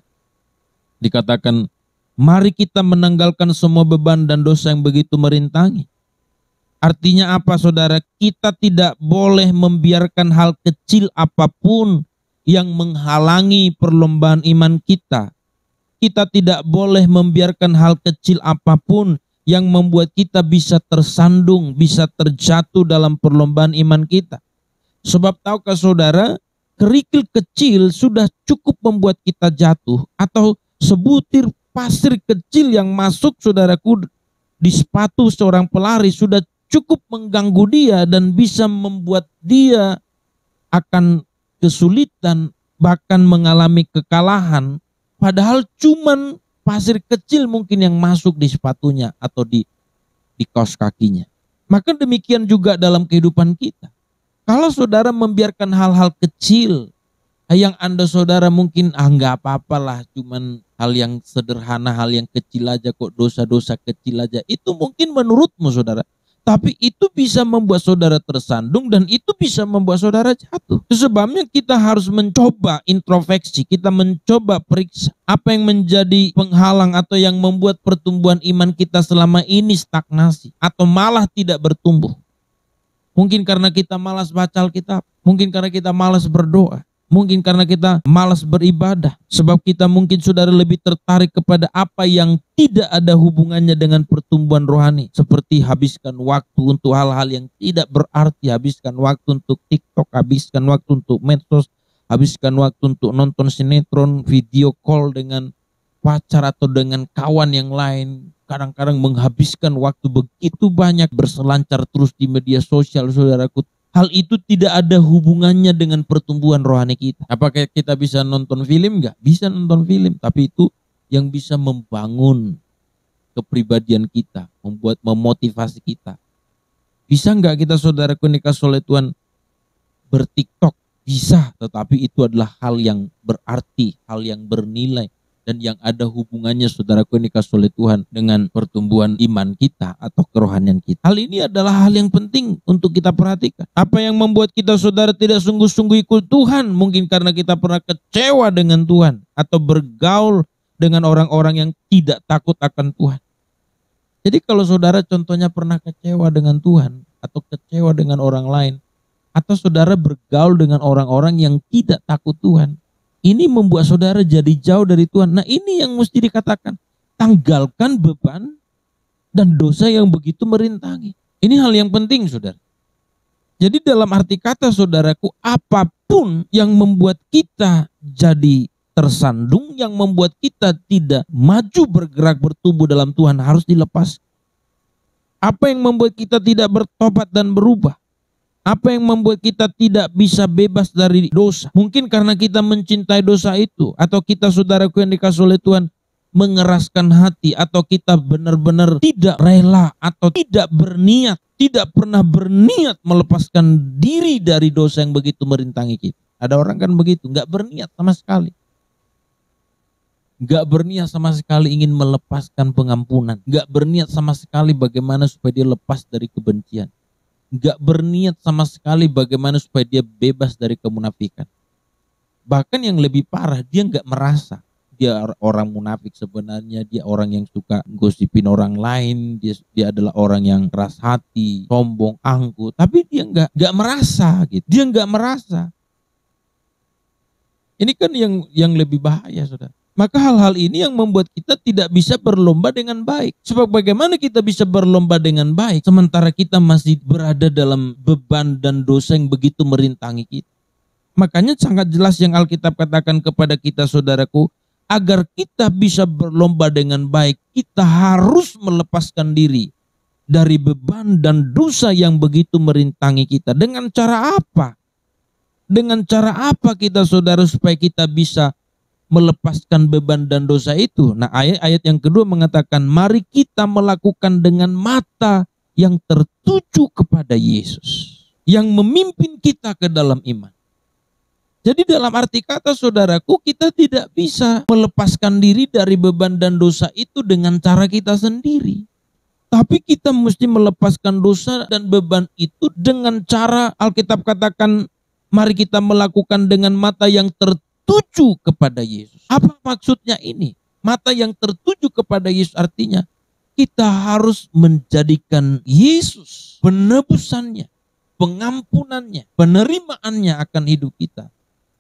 Dikatakan, mari kita menanggalkan semua beban dan dosa yang begitu merintangi. Artinya apa, saudara? Kita tidak boleh membiarkan hal kecil apapun yang menghalangi perlombaan iman kita. Kita tidak boleh membiarkan hal kecil apapun yang membuat kita bisa tersandung, bisa terjatuh dalam perlombaan iman kita. Sebab tahukah saudara, kerikil kecil sudah cukup membuat kita jatuh, atau sebutir pasir kecil yang masuk, saudaraku, di sepatu seorang pelari sudah cukup mengganggu dia dan bisa membuat dia akan kesulitan, bahkan mengalami kekalahan, padahal cuman pasir kecil mungkin yang masuk di sepatunya atau di kaos kakinya. Maka demikian juga dalam kehidupan kita. Kalau saudara membiarkan hal-hal kecil yang Anda saudara mungkin nggak apa-apalah, cuman hal yang sederhana, hal yang kecil aja kok, dosa-dosa kecil aja, itu mungkin menurutmu, saudara. Tapi itu bisa membuat saudara tersandung dan itu bisa membuat saudara jatuh. Sebabnya kita harus mencoba introspeksi, kita mencoba periksa apa yang menjadi penghalang atau yang membuat pertumbuhan iman kita selama ini stagnasi atau malah tidak bertumbuh. Mungkin karena kita malas baca Alkitab, mungkin karena kita malas berdoa, mungkin karena kita malas beribadah. Sebab kita mungkin saudara lebih tertarik kepada apa yang tidak ada hubungannya dengan pertumbuhan rohani. Seperti habiskan waktu untuk hal-hal yang tidak berarti. Habiskan waktu untuk TikTok, habiskan waktu untuk medsos, habiskan waktu untuk nonton sinetron, video call dengan pacar atau dengan kawan yang lain. Kadang-kadang menghabiskan waktu begitu banyak berselancar terus di media sosial, saudaraku. Hal itu tidak ada hubungannya dengan pertumbuhan rohani kita. Apakah kita bisa nonton film? Enggak, bisa nonton film. Tapi itu yang bisa membangun kepribadian kita, memotivasi kita. Bisa enggak kita, saudaraku dikasih oleh Tuhan, bertiktok? Bisa, tetapi itu adalah hal yang berarti, hal yang bernilai. Dan yang ada hubungannya, saudaraku yang dikasih oleh Tuhan, dengan pertumbuhan iman kita atau kerohanian kita. Hal ini adalah hal yang penting untuk kita perhatikan. Apa yang membuat kita, saudara, tidak sungguh-sungguh ikut Tuhan? Mungkin karena kita pernah kecewa dengan Tuhan atau bergaul dengan orang-orang yang tidak takut akan Tuhan. Jadi kalau saudara contohnya pernah kecewa dengan Tuhan atau kecewa dengan orang lain, atau saudara bergaul dengan orang-orang yang tidak takut Tuhan, ini membuat saudara jadi jauh dari Tuhan. Nah, ini yang mesti dikatakan. tanggalkan beban dan dosa yang begitu merintangi. Ini hal yang penting, saudara. Jadi dalam arti kata, saudaraku, apapun yang membuat kita jadi tersandung, yang membuat kita tidak maju bergerak bertumbuh dalam Tuhan harus dilepas. Apa yang membuat kita tidak bertobat dan berubah? Apa yang membuat kita tidak bisa bebas dari dosa? Mungkin karena kita mencintai dosa itu, atau kita, saudaraku yang dikasihi oleh Tuhan, mengeraskan hati, atau kita benar-benar tidak rela atau tidak berniat, tidak pernah berniat melepaskan diri dari dosa yang begitu merintangi kita. Ada orang kan begitu, nggak berniat sama sekali. Nggak berniat sama sekali ingin melepaskan pengampunan. Nggak berniat sama sekali bagaimana supaya dia lepas dari kebencian. Nggak berniat sama sekali bagaimana supaya dia bebas dari kemunafikan. Bahkan yang lebih parah, dia nggak merasa dia orang munafik sebenarnya, dia orang yang suka gosipin orang lain, dia adalah orang yang keras hati, sombong, angkuh, tapi dia nggak merasa gitu. Dia nggak merasa. Ini kan yang lebih bahaya, saudara. Maka hal-hal ini yang membuat kita tidak bisa berlomba dengan baik. Sebab bagaimana kita bisa berlomba dengan baik sementara kita masih berada dalam beban dan dosa yang begitu merintangi kita. Makanya sangat jelas yang Alkitab katakan kepada kita, saudaraku, agar kita bisa berlomba dengan baik, kita harus melepaskan diri dari beban dan dosa yang begitu merintangi kita. Dengan cara apa? Dengan cara apa kita, saudara, supaya kita bisa melepaskan beban dan dosa itu? Nah, ayat yang kedua mengatakan, mari kita melakukan dengan mata yang tertuju kepada Yesus, yang memimpin kita ke dalam iman. Jadi dalam arti kata, saudaraku, kita tidak bisa melepaskan diri dari beban dan dosa itu dengan cara kita sendiri. Tapi kita mesti melepaskan dosa dan beban itu dengan cara Alkitab katakan, mari kita melakukan dengan mata yang tertuju kepada Yesus. Apa maksudnya ini? Mata yang tertuju kepada Yesus artinya kita harus menjadikan Yesus, penebusannya, pengampunannya, penerimaannya akan hidup kita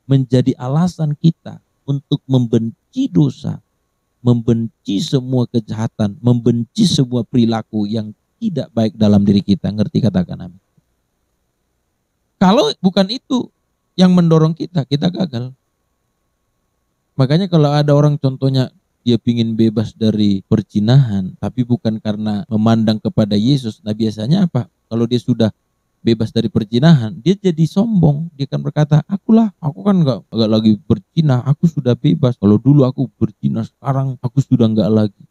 menjadi alasan kita untuk membenci dosa, membenci semua kejahatan, membenci semua perilaku yang tidak baik dalam diri kita. Ngerti, katakan amin. Kalau bukan itu yang mendorong kita, kita gagal. Makanya kalau ada orang contohnya dia ingin bebas dari perzinahan, tapi bukan karena memandang kepada Yesus, nah biasanya apa? Kalau dia sudah bebas dari perzinahan, dia jadi sombong. Dia kan berkata, aku kan nggak lagi berzina, aku sudah bebas. Kalau dulu aku berzina, sekarang aku sudah nggak lagi.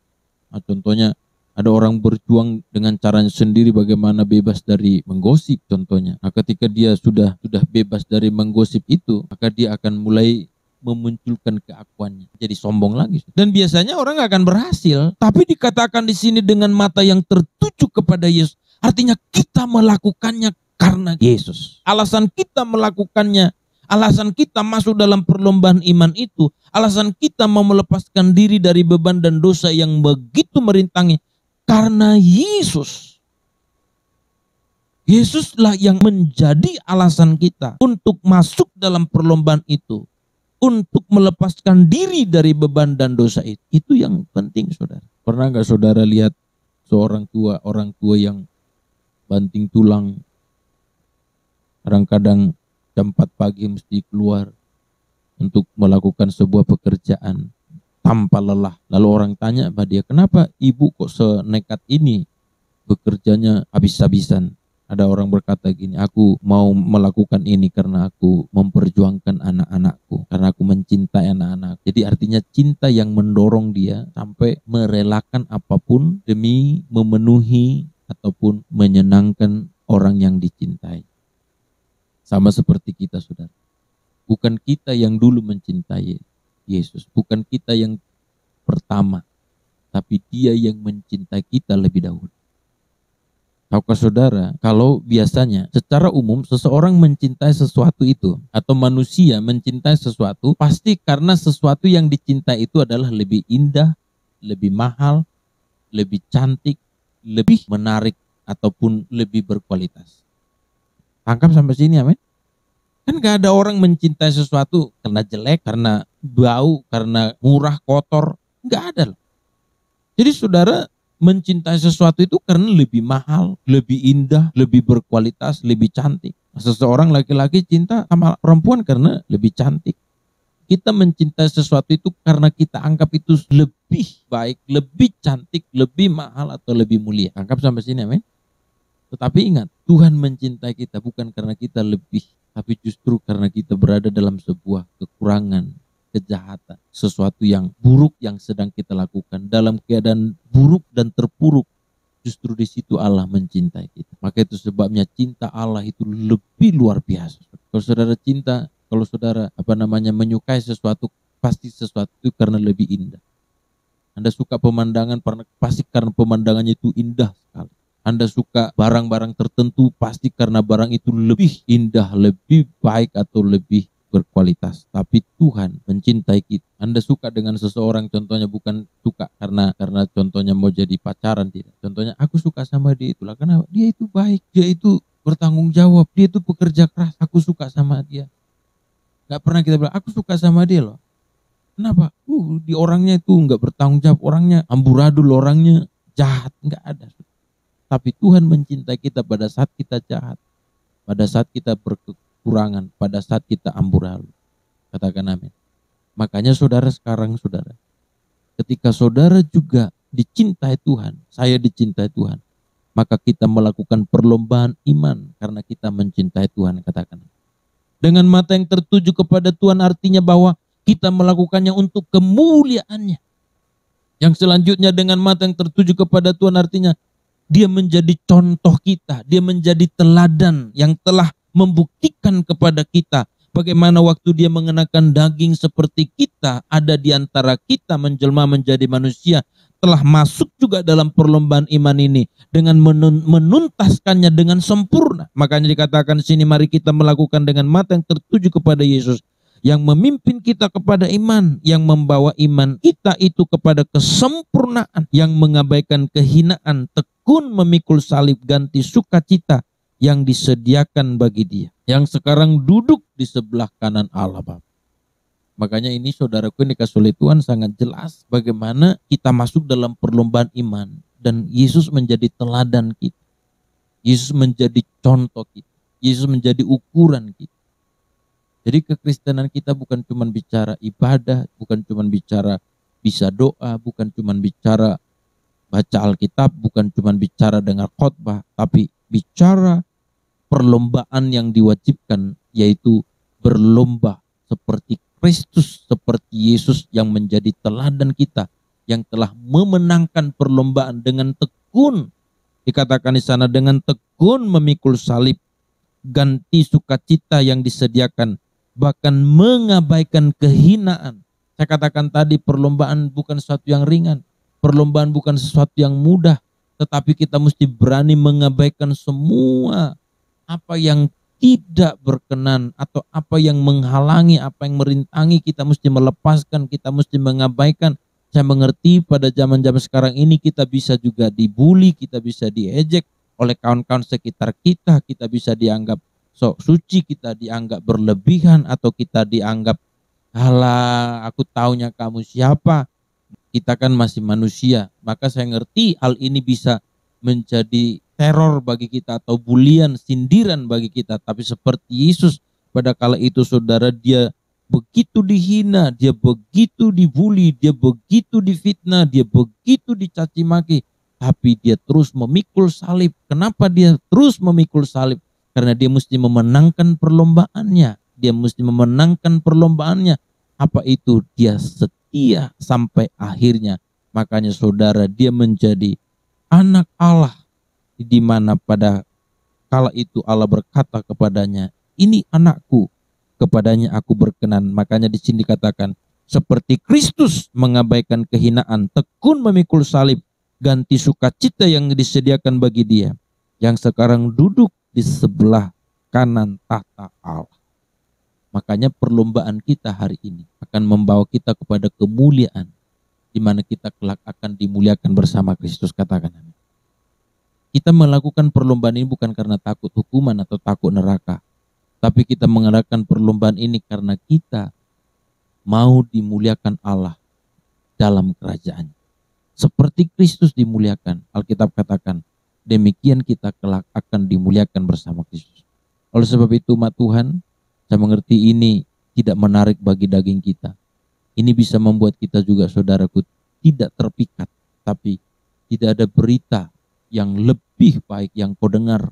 Nah, contohnya ada orang berjuang dengan caranya sendiri bagaimana bebas dari menggosip contohnya. Nah, ketika dia sudah bebas dari menggosip itu, maka dia akan mulai memunculkan keakuannya, jadi sombong lagi. Dan biasanya orang nggak akan berhasil. Tapi dikatakan di sini dengan mata yang tertuju kepada Yesus, artinya kita melakukannya karena Yesus. Alasan kita melakukannya, alasan kita masuk dalam perlombaan iman itu, alasan kita mau melepaskan diri dari beban dan dosa yang begitu merintangi, karena Yesus. Yesuslah yang menjadi alasan kita untuk masuk dalam perlombaan itu, untuk melepaskan diri dari beban dan dosa itu. Itu yang penting, saudara. Pernah nggak saudara lihat seorang orang tua yang banting tulang, kadang-kadang jam 4 pagi mesti keluar untuk melakukan sebuah pekerjaan tanpa lelah. Lalu orang tanya pada dia, kenapa ibu kok senekat ini bekerjanya habis-habisan? Ada orang berkata gini, aku mau melakukan ini karena aku memperjuangkan anak-anakku, karena aku mencintai anak-anak. Jadi artinya cinta yang mendorong dia sampai merelakan apapun demi memenuhi ataupun menyenangkan orang yang dicintai. Sama seperti kita, saudara. Bukan kita yang dulu mencintai Yesus, bukan kita yang pertama, tapi Dia yang mencintai kita lebih dahulu. Tahukah saudara, kalau biasanya secara umum seseorang mencintai sesuatu itu, atau manusia mencintai sesuatu, pasti karena sesuatu yang dicintai itu adalah lebih indah, lebih mahal, lebih cantik, lebih menarik, ataupun lebih berkualitas. Tangkap sampai sini, amin? Kan gak ada orang mencintai sesuatu karena jelek, karena bau, karena murah, kotor. Gak ada loh. Jadi saudara mencintai sesuatu itu karena lebih mahal, lebih indah, lebih berkualitas, lebih cantik. Seseorang laki-laki cinta sama perempuan karena lebih cantik. Kita mencintai sesuatu itu karena kita anggap itu lebih baik, lebih cantik, lebih mahal atau lebih mulia. Anggap sampai sini, amin. Tetapi ingat, Tuhan mencintai kita bukan karena kita lebih, tapi justru karena kita berada dalam sebuah kekurangan, kejahatan, sesuatu yang buruk yang sedang kita lakukan. Dalam keadaan buruk dan terpuruk, justru di situ Allah mencintai kita. Maka itu sebabnya cinta Allah itu lebih luar biasa. Kalau saudara cinta, kalau saudara menyukai sesuatu, pasti sesuatu itu karena lebih indah. Anda suka pemandangan, pasti karena pemandangannya itu indah sekali. Anda suka barang-barang tertentu, pasti karena barang itu lebih indah, lebih baik atau lebih berkualitas. Tapi Tuhan mencintai kita. Anda suka dengan seseorang, contohnya bukan suka karena contohnya mau jadi pacaran, tidak. Contohnya aku suka sama dia, itulah kenapa dia itu baik, dia itu bertanggung jawab, dia itu pekerja keras, aku suka sama dia. Gak pernah kita bilang aku suka sama dia loh. Kenapa? Di orangnya itu nggak bertanggung jawab, orangnya amburadul, orangnya jahat, nggak ada. Tapi Tuhan mencintai kita pada saat kita jahat, pada saat kita berkekurangan, pada saat kita amburadul. Katakan amin. Makanya saudara sekarang, saudara, ketika saudara juga dicintai Tuhan, saya dicintai Tuhan, maka kita melakukan perlombaan iman karena kita mencintai Tuhan. Katakan. Dengan mata yang tertuju kepada Tuhan artinya bahwa kita melakukannya untuk kemuliaannya. Yang selanjutnya dengan mata yang tertuju kepada Tuhan artinya dia menjadi contoh kita, dia menjadi teladan yang telah membuktikan kepada kita bagaimana waktu dia mengenakan daging seperti kita, ada di antara kita menjelma menjadi manusia, telah masuk juga dalam perlombaan iman ini dengan menuntaskannya dengan sempurna. Makanya dikatakan di sini, mari kita melakukan dengan mata yang tertuju kepada Yesus yang memimpin kita kepada iman, yang membawa iman kita itu kepada kesempurnaan, yang mengabaikan kehinaan, tekun memikul salib, ganti sukacita yang disediakan bagi dia, yang sekarang duduk di sebelah kanan Allah Bapa. Makanya ini saudaraku, ini dikasih oleh Tuhan sangat jelas bagaimana kita masuk dalam perlombaan iman dan Yesus menjadi teladan kita. Yesus menjadi contoh kita. Yesus menjadi ukuran kita. Jadi kekristenan kita bukan cuma bicara ibadah, bukan cuma bicara bisa doa, bukan cuma bicara baca Alkitab, bukan cuma bicara dengar khotbah, tapi bicara perlombaan yang diwajibkan, yaitu berlomba seperti Kristus, seperti Yesus yang menjadi teladan kita, yang telah memenangkan perlombaan dengan tekun. Dikatakan di sana dengan tekun memikul salib, ganti sukacita yang disediakan, bahkan mengabaikan kehinaan. Saya katakan tadi, perlombaan bukan sesuatu yang ringan, perlombaan bukan sesuatu yang mudah, tetapi kita mesti berani mengabaikan semua apa yang tidak berkenan atau apa yang menghalangi, apa yang merintangi. Kita mesti melepaskan, kita mesti mengabaikan. Saya mengerti pada zaman-zaman sekarang ini kita bisa juga dibully, kita bisa diejek oleh kawan-kawan sekitar kita, kita bisa dianggap sok suci, kita dianggap berlebihan, atau kita dianggap halah aku taunya kamu siapa. Kita kan masih manusia. Maka saya ngerti hal ini bisa menjadi teror bagi kita atau bulian, sindiran bagi kita. Tapi seperti Yesus pada kala itu saudara, dia begitu dihina, dia begitu dibully, dia begitu difitnah, dia begitu dicaci maki, tapi dia terus memikul salib. Kenapa dia terus memikul salib? Karena dia mesti memenangkan perlombaannya. Dia mesti memenangkan perlombaannya. Apa itu? Dia setia sampai akhirnya. Makanya saudara, dia menjadi anak Allah, di mana pada kala itu Allah berkata kepadanya, ini anakku, kepadanya aku berkenan. Makanya di sini dikatakan, seperti Kristus mengabaikan kehinaan, tekun memikul salib, ganti sukacita yang disediakan bagi dia, yang sekarang duduk di sebelah kanan tahta Allah. Makanya perlombaan kita hari ini akan membawa kita kepada kemuliaan, di mana kita kelak akan dimuliakan bersama Kristus. Katakan amin. Kita melakukan perlombaan ini bukan karena takut hukuman atau takut neraka, tapi kita mengadakan perlombaan ini karena kita mau dimuliakan Allah dalam kerajaan. seperti Kristus dimuliakan. Alkitab katakan, demikian kita kelak akan dimuliakan bersama Kristus. Oleh sebab itu umat Tuhan, saya mengerti ini tidak menarik bagi daging kita. Ini bisa membuat kita juga, saudaraku, tidak terpikat. Tapi tidak ada berita yang lebih baik yang kau dengar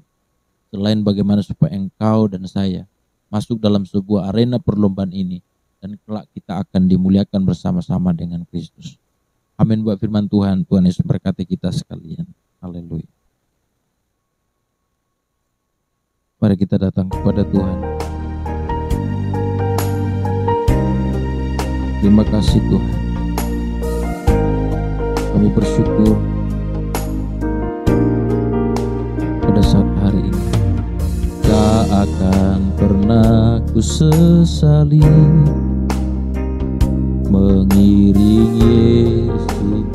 selain bagaimana supaya engkau dan saya masuk dalam sebuah arena perlombaan ini dan kelak kita akan dimuliakan bersama-sama dengan Kristus. Amin. Buat firman Tuhan, Tuhan Yesus berkati kita sekalian. Haleluya. Mari kita datang kepada Tuhan. Terima kasih Tuhan. Kami bersyukur pada saat hari ini. Tak akan pernah ku sesali mengiring Yesus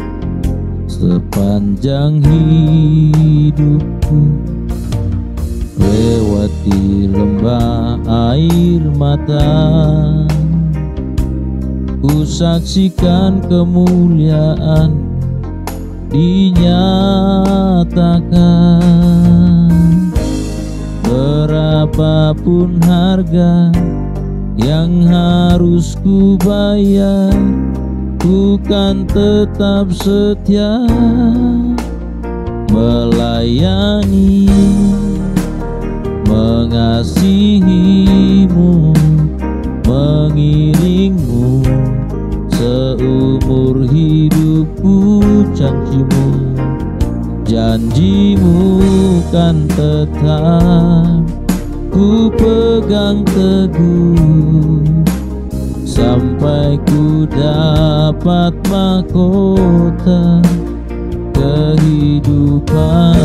sepanjang hidupku, lewati lembah air mata, ku saksikan kemuliaan dinyatakan. Berapapun harga yang harus ku bayar, ku kan tetap setia melayani, mengasihimu, mengiringmu seumur hidupku. Janjimu kan tetap ku pegang teguh sampai ku dapat mahkota kehidupan.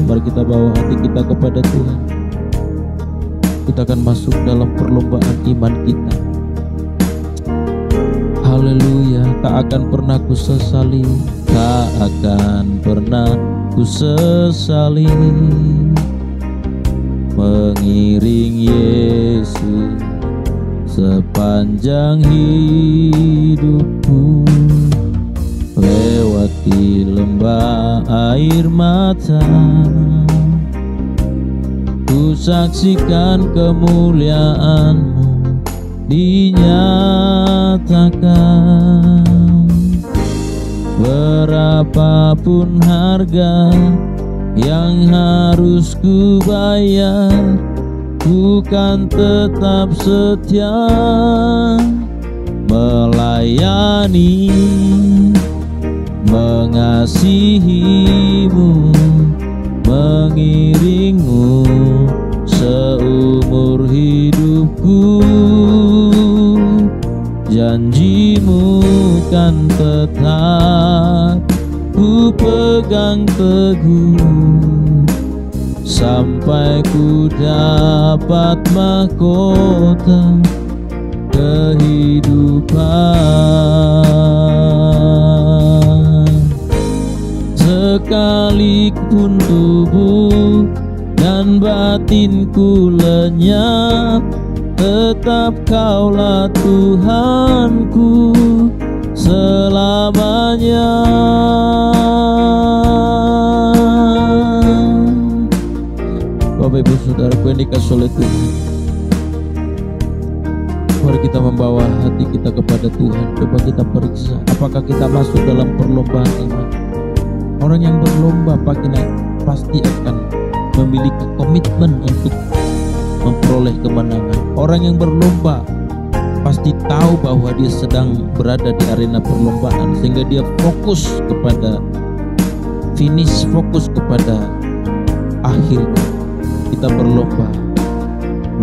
Mari kita bawa hati kita kepada Tuhan. Kita akan masuk dalam perlombaan iman kita. Haleluya. Tak akan pernah ku sesali, tak akan pernah ku sesali mengiring Yesus sepanjang hidupku, lewati lembah air mata, ku saksikan kemuliaan-Mu dinyatakan. Berapapun harga yang harus ku bayar, ku kan tetap setia melayani, mengasihimu, mengiringmu seumur hidupku. Janjimu kan tetap ku pegang teguh sampai ku dapat mahkota kehidupan. Sekalipun tubuh dan batinku lenyap, tetap Kaulah Tuhanku selamanya. Bapak Ibu Saudaraku yang dikasihi oleh Tuhan, mari kita membawa hati kita kepada Tuhan. Coba kita periksa apakah kita masuk dalam perlombaan iman. Orang yang berlomba pasti akan memiliki komitmen untuk memperoleh kemenangan. Orang yang berlomba pasti tahu bahwa dia sedang berada di arena perlombaan, sehingga dia fokus kepada finish, fokus kepada akhirnya. Kita berlomba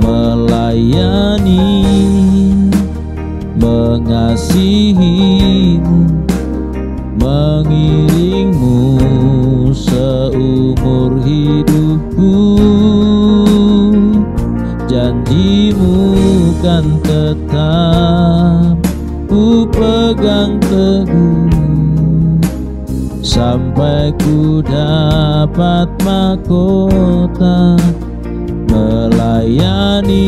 melayani, mengasihimu, mengiringmu seumur hidupku. Janjimu kan tetap ku pegang teguh sampai ku dapat mahkota melayani,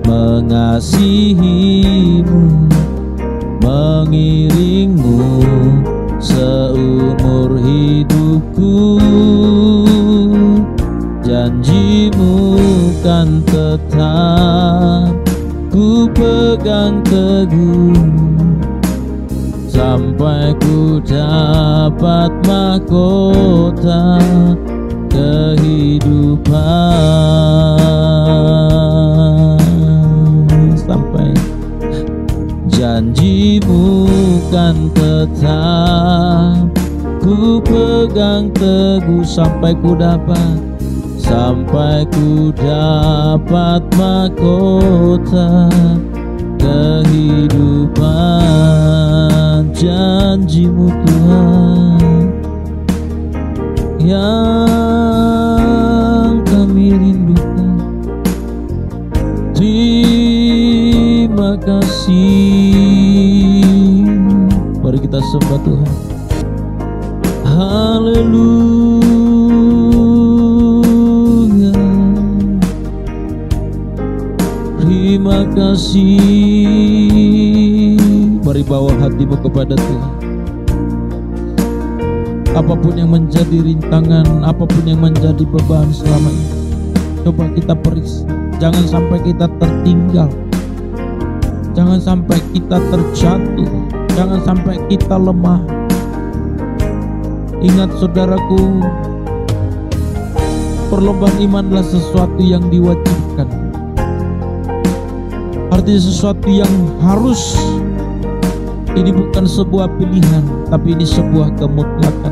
mengasihimu, mengiringmu seumur hidupku. Janjimu kan tetap ku pegang teguh, sampai ku dapat mahkota kehidupan. Sampai janjimu kan tetap ku pegang teguh, sampai ku dapat mahkota kehidupan. Janjimu Tuhan yang kami rindukan. Terima kasih. Mari kita sembah Tuhan. Haleluya. Terima kasih. Mari bawa hatimu kepada Tuhan. Apapun yang menjadi rintangan, apapun yang menjadi beban selama ini, coba kita periksa. Jangan sampai kita tertinggal, jangan sampai kita terjatuh, jangan sampai kita lemah. Ingat saudaraku, perlombaan iman adalah sesuatu yang diwajibkan. Artinya sesuatu yang harus. Ini bukan sebuah pilihan, tapi ini sebuah kemutlakan.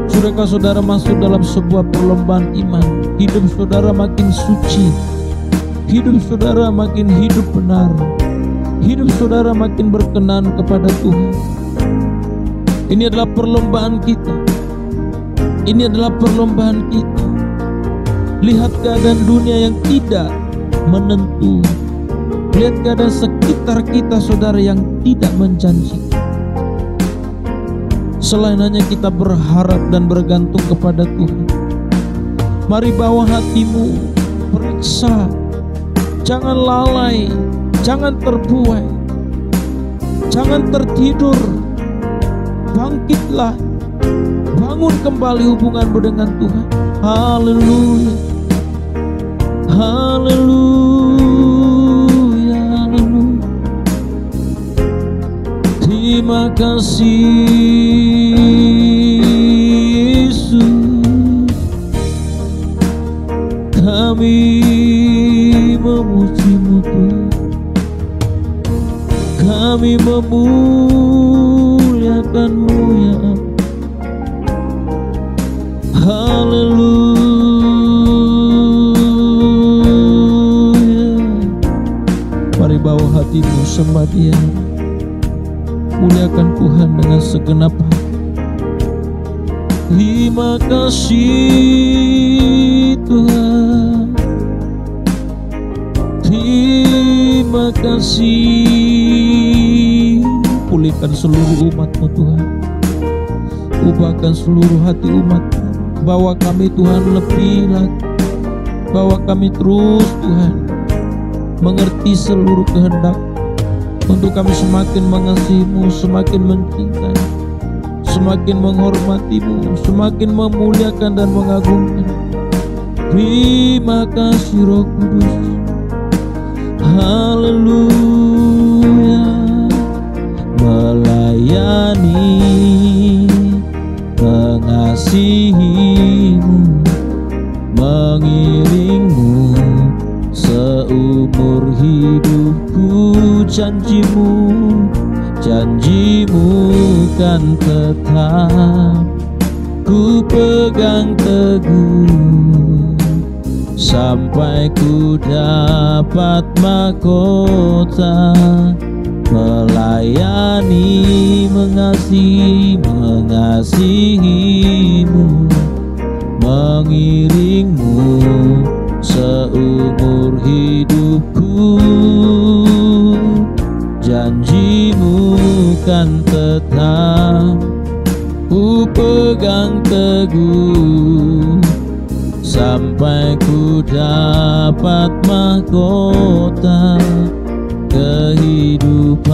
Sudahkah saudara masuk dalam sebuah perlombaan iman? Hidup saudara makin suci, hidup saudara makin hidup benar, hidup saudara makin berkenan kepada Tuhan. Ini adalah perlombaan kita. Ini adalah perlombaan kita. Lihat keadaan dunia yang tidak menentu. Lihat keadaan sekitar kita saudara yang tidak menjanjikan. Selain hanya kita berharap dan bergantung kepada Tuhan, mari bawa hatimu, periksa. Jangan lalai, jangan terbuai, jangan tertidur. Bangkitlah, bangun kembali hubunganmu dengan Tuhan. Haleluya, haleluya, haleluya. Terima kasih Yesus, kami memuji-Mu Tuhan, kami memuliakan-Mu ya Allah. Haleluya. Mari bawa hatimu, sembah Dia, muliakan Tuhan dengan segenap hati. Terima kasih Tuhan, terima kasih. Pulihkan seluruh umat-Mu Tuhan, ubahkan seluruh hati umat-Mu. Bawa kami Tuhan lebih lagi, bawa kami terus Tuhan mengerti seluruh kehendak, untuk kami semakin mengasihi-Mu, semakin mencintai, semakin menghormati-Mu, semakin memuliakan dan mengagungkan. Terima kasih Roh Kudus. Haleluya. Melayani, mengasihi-Mu, mengiring-Mu seumur hidupku. Janji-Mu kan tetap ku pegang teguh, sampai ku dapat mahkota. Melayani, mengasihi-Mu, mengiring-Mu seumur hidupku. Janji-Mu kan tetap ku pegang teguh, sampai ku dapat mahkota kehidupan.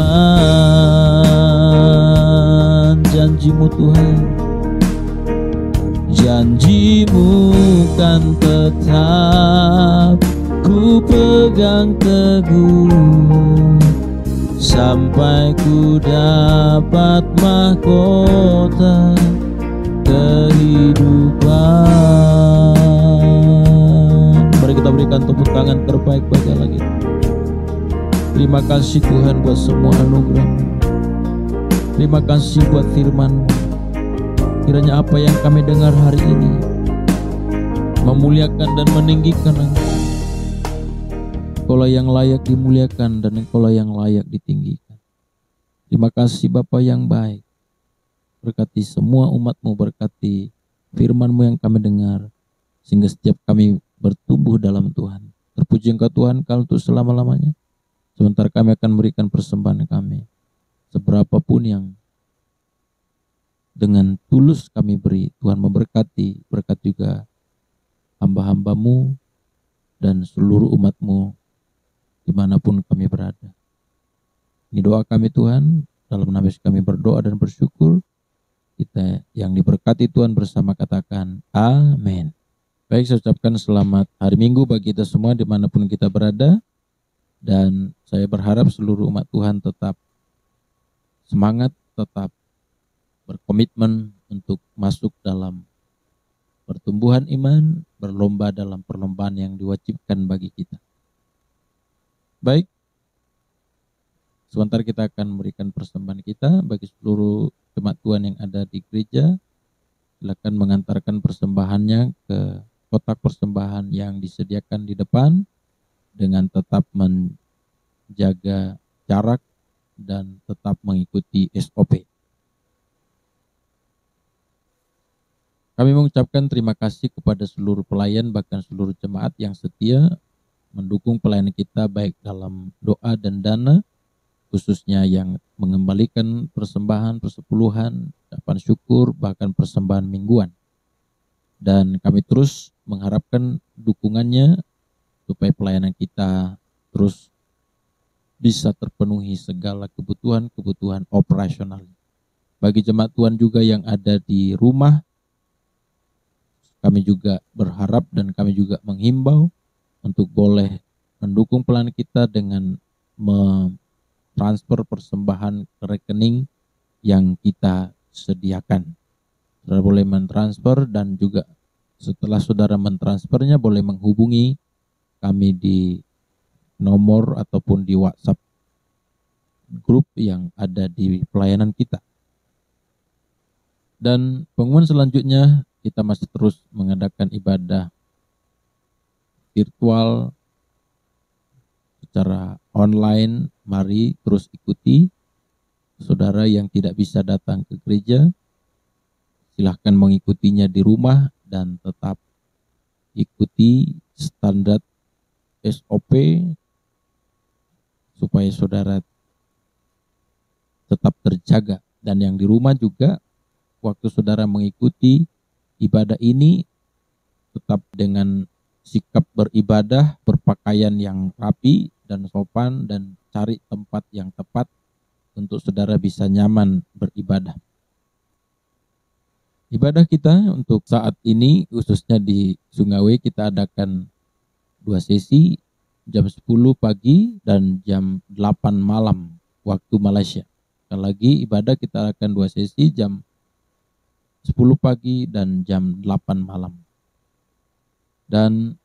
Tuhan. Janji-Mu kan tetap ku pegang teguh, sampai ku dapat mahkota kehidupan. Mari kita berikan tepuk tangan terbaik bagi Allah kita. Terima kasih Tuhan buat semua anugerah-Mu. Terima kasih buat firman-Mu. Kiranya apa yang kami dengar hari ini memuliakan dan meninggikan Engkau. Engkaulah yang layak dimuliakan dan Engkaulah yang layak ditinggikan. Terima kasih Bapa yang baik. Berkati semua umat-Mu, berkati firman-Mu yang kami dengar, sehingga setiap kami bertumbuh dalam Tuhan. Terpuji Engkau Tuhan kalau untuk selama-lamanya. Sebentar kami akan memberikan persembahan kami, seberapapun yang dengan tulus kami beri. Tuhan memberkati, berkat juga hamba-hamba-Mu dan seluruh umat-Mu dimanapun kami berada. Ini doa kami Tuhan, dalam nama Yesus kami berdoa dan bersyukur. Kita yang diberkati Tuhan bersama katakan amin. Baik, saya ucapkan selamat hari Minggu bagi kita semua dimanapun kita berada. Dan saya berharap seluruh umat Tuhan tetap semangat, tetap berkomitmen untuk masuk dalam pertumbuhan iman, berlomba dalam perlombaan yang diwajibkan bagi kita. Baik, sebentar kita akan memberikan persembahan kita bagi seluruh jemaat Tuhan yang ada di gereja. Silakan mengantarkan persembahannya ke kotak persembahan yang disediakan di depan dengan tetap menjaga jarak dan tetap mengikuti SOP. Kami mengucapkan terima kasih kepada seluruh pelayan, bahkan seluruh jemaat yang setia mendukung pelayanan kita baik dalam doa dan dana, khususnya yang mengembalikan persembahan, persepuluhan, ucapan syukur, bahkan persembahan mingguan. Dan kami terus mengharapkan dukungannya supaya pelayanan kita terus bisa terpenuhi segala kebutuhan operasional. Bagi jemaat Tuhan juga yang ada di rumah, kami juga berharap dan kami juga menghimbau untuk boleh mendukung pelayanan kita dengan mentransfer persembahan ke rekening yang kita sediakan. Saudara boleh mentransfer dan juga setelah saudara mentransfernya boleh menghubungi kami di nomor ataupun di WhatsApp grup yang ada di pelayanan kita. Dan pengumuman selanjutnya, kita masih terus mengadakan ibadah virtual secara online. Mari terus ikuti. Saudara yang tidak bisa datang ke gereja, silahkan mengikutinya di rumah dan tetap ikuti standar SOP supaya saudara tetap terjaga. Dan yang di rumah juga, waktu saudara mengikuti ibadah ini, tetap dengan sikap beribadah, berpakaian yang rapi dan sopan, dan cari tempat yang tepat untuk saudara bisa nyaman beribadah. Ibadah kita untuk saat ini, khususnya di Sungawe, kita adakan 2 sesi, jam 10 pagi dan jam 8 malam waktu Malaysia. Sekali lagi ibadah kita akan 2 sesi, jam 10 pagi dan jam 8 malam. Dan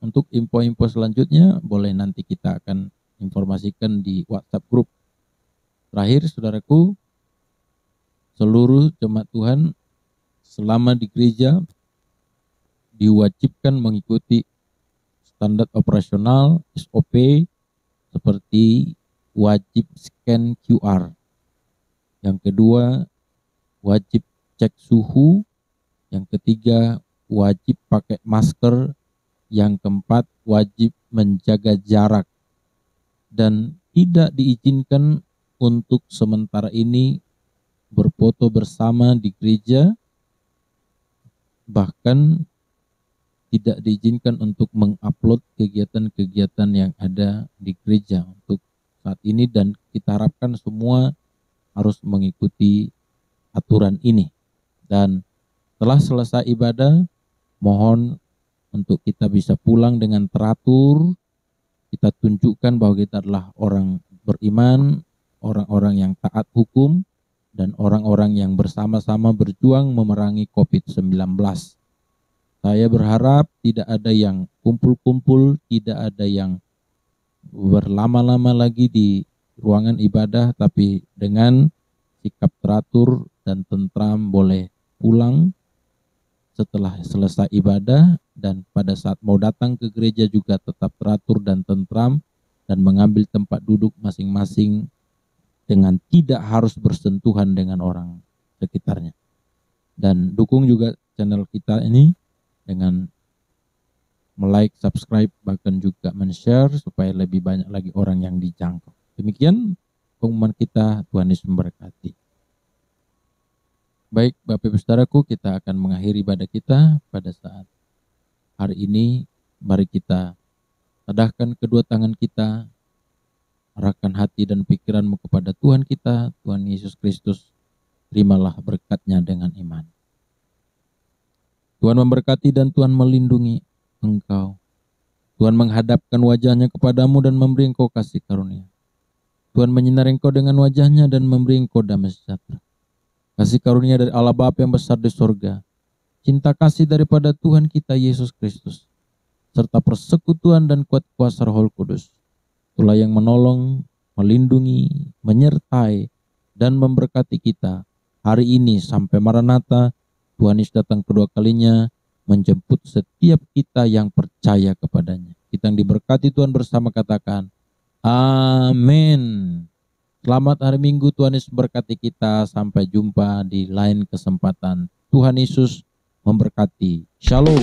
untuk info-info selanjutnya boleh nanti kita akan informasikan di WhatsApp grup. Terakhir saudaraku, seluruh jemaat Tuhan selama di gereja diwajibkan mengikuti standar operasional SOP seperti wajib scan QR. Yang kedua, wajib cek suhu. Yang ketiga, wajib pakai masker. Yang keempat, wajib menjaga jarak. Dan tidak diizinkan untuk sementara ini berfoto bersama di gereja. Bahkan tidak diizinkan untuk mengupload kegiatan-kegiatan yang ada di gereja untuk saat ini, dan kita harapkan semua harus mengikuti aturan ini. Dan setelah selesai ibadah, mohon untuk kita bisa pulang dengan teratur. Kita tunjukkan bahwa kita adalah orang beriman, orang-orang yang taat hukum, dan orang-orang yang bersama-sama berjuang memerangi COVID-19. Saya berharap tidak ada yang kumpul-kumpul, tidak ada yang berlama-lama lagi di ruangan ibadah, tapi dengan sikap teratur dan tentram boleh pulang setelah selesai ibadah, dan pada saat mau datang ke gereja juga tetap teratur dan tentram dan mengambil tempat duduk masing-masing dengan tidak harus bersentuhan dengan orang sekitarnya. Dan dukung juga channel kita ini dengan like, subscribe, bahkan juga men-share supaya lebih banyak lagi orang yang dijangkau. Demikian pengumuman kita, Tuhan Yesus memberkati. Baik, Bapak Ibu Saudaraku, kita akan mengakhiri ibadah kita pada saat hari ini. Mari kita tadahkan kedua tangan kita, arahkan hati dan pikiranmu kepada Tuhan kita, Tuhan Yesus Kristus. Terimalah berkat-Nya dengan iman. Tuhan memberkati dan Tuhan melindungi engkau. Tuhan menghadapkan wajah-Nya kepadamu dan memberi engkau kasih karunia. Tuhan menyinari engkau dengan wajah-Nya dan memberi engkau damai sejahtera. Kasih karunia dari Allah Bapa yang besar di sorga, cinta kasih daripada Tuhan kita Yesus Kristus, serta persekutuan dan kuat kuasa Roh Kudus, itulah yang menolong, melindungi, menyertai, dan memberkati kita hari ini sampai Maranatha. Tuhan Yesus datang kedua kalinya, menjemput setiap kita yang percaya kepadanya. Kita yang diberkati Tuhan bersama katakan, amin. Selamat hari Minggu, Tuhan Yesus berkati kita. Sampai jumpa di lain kesempatan. Tuhan Yesus memberkati. Shalom.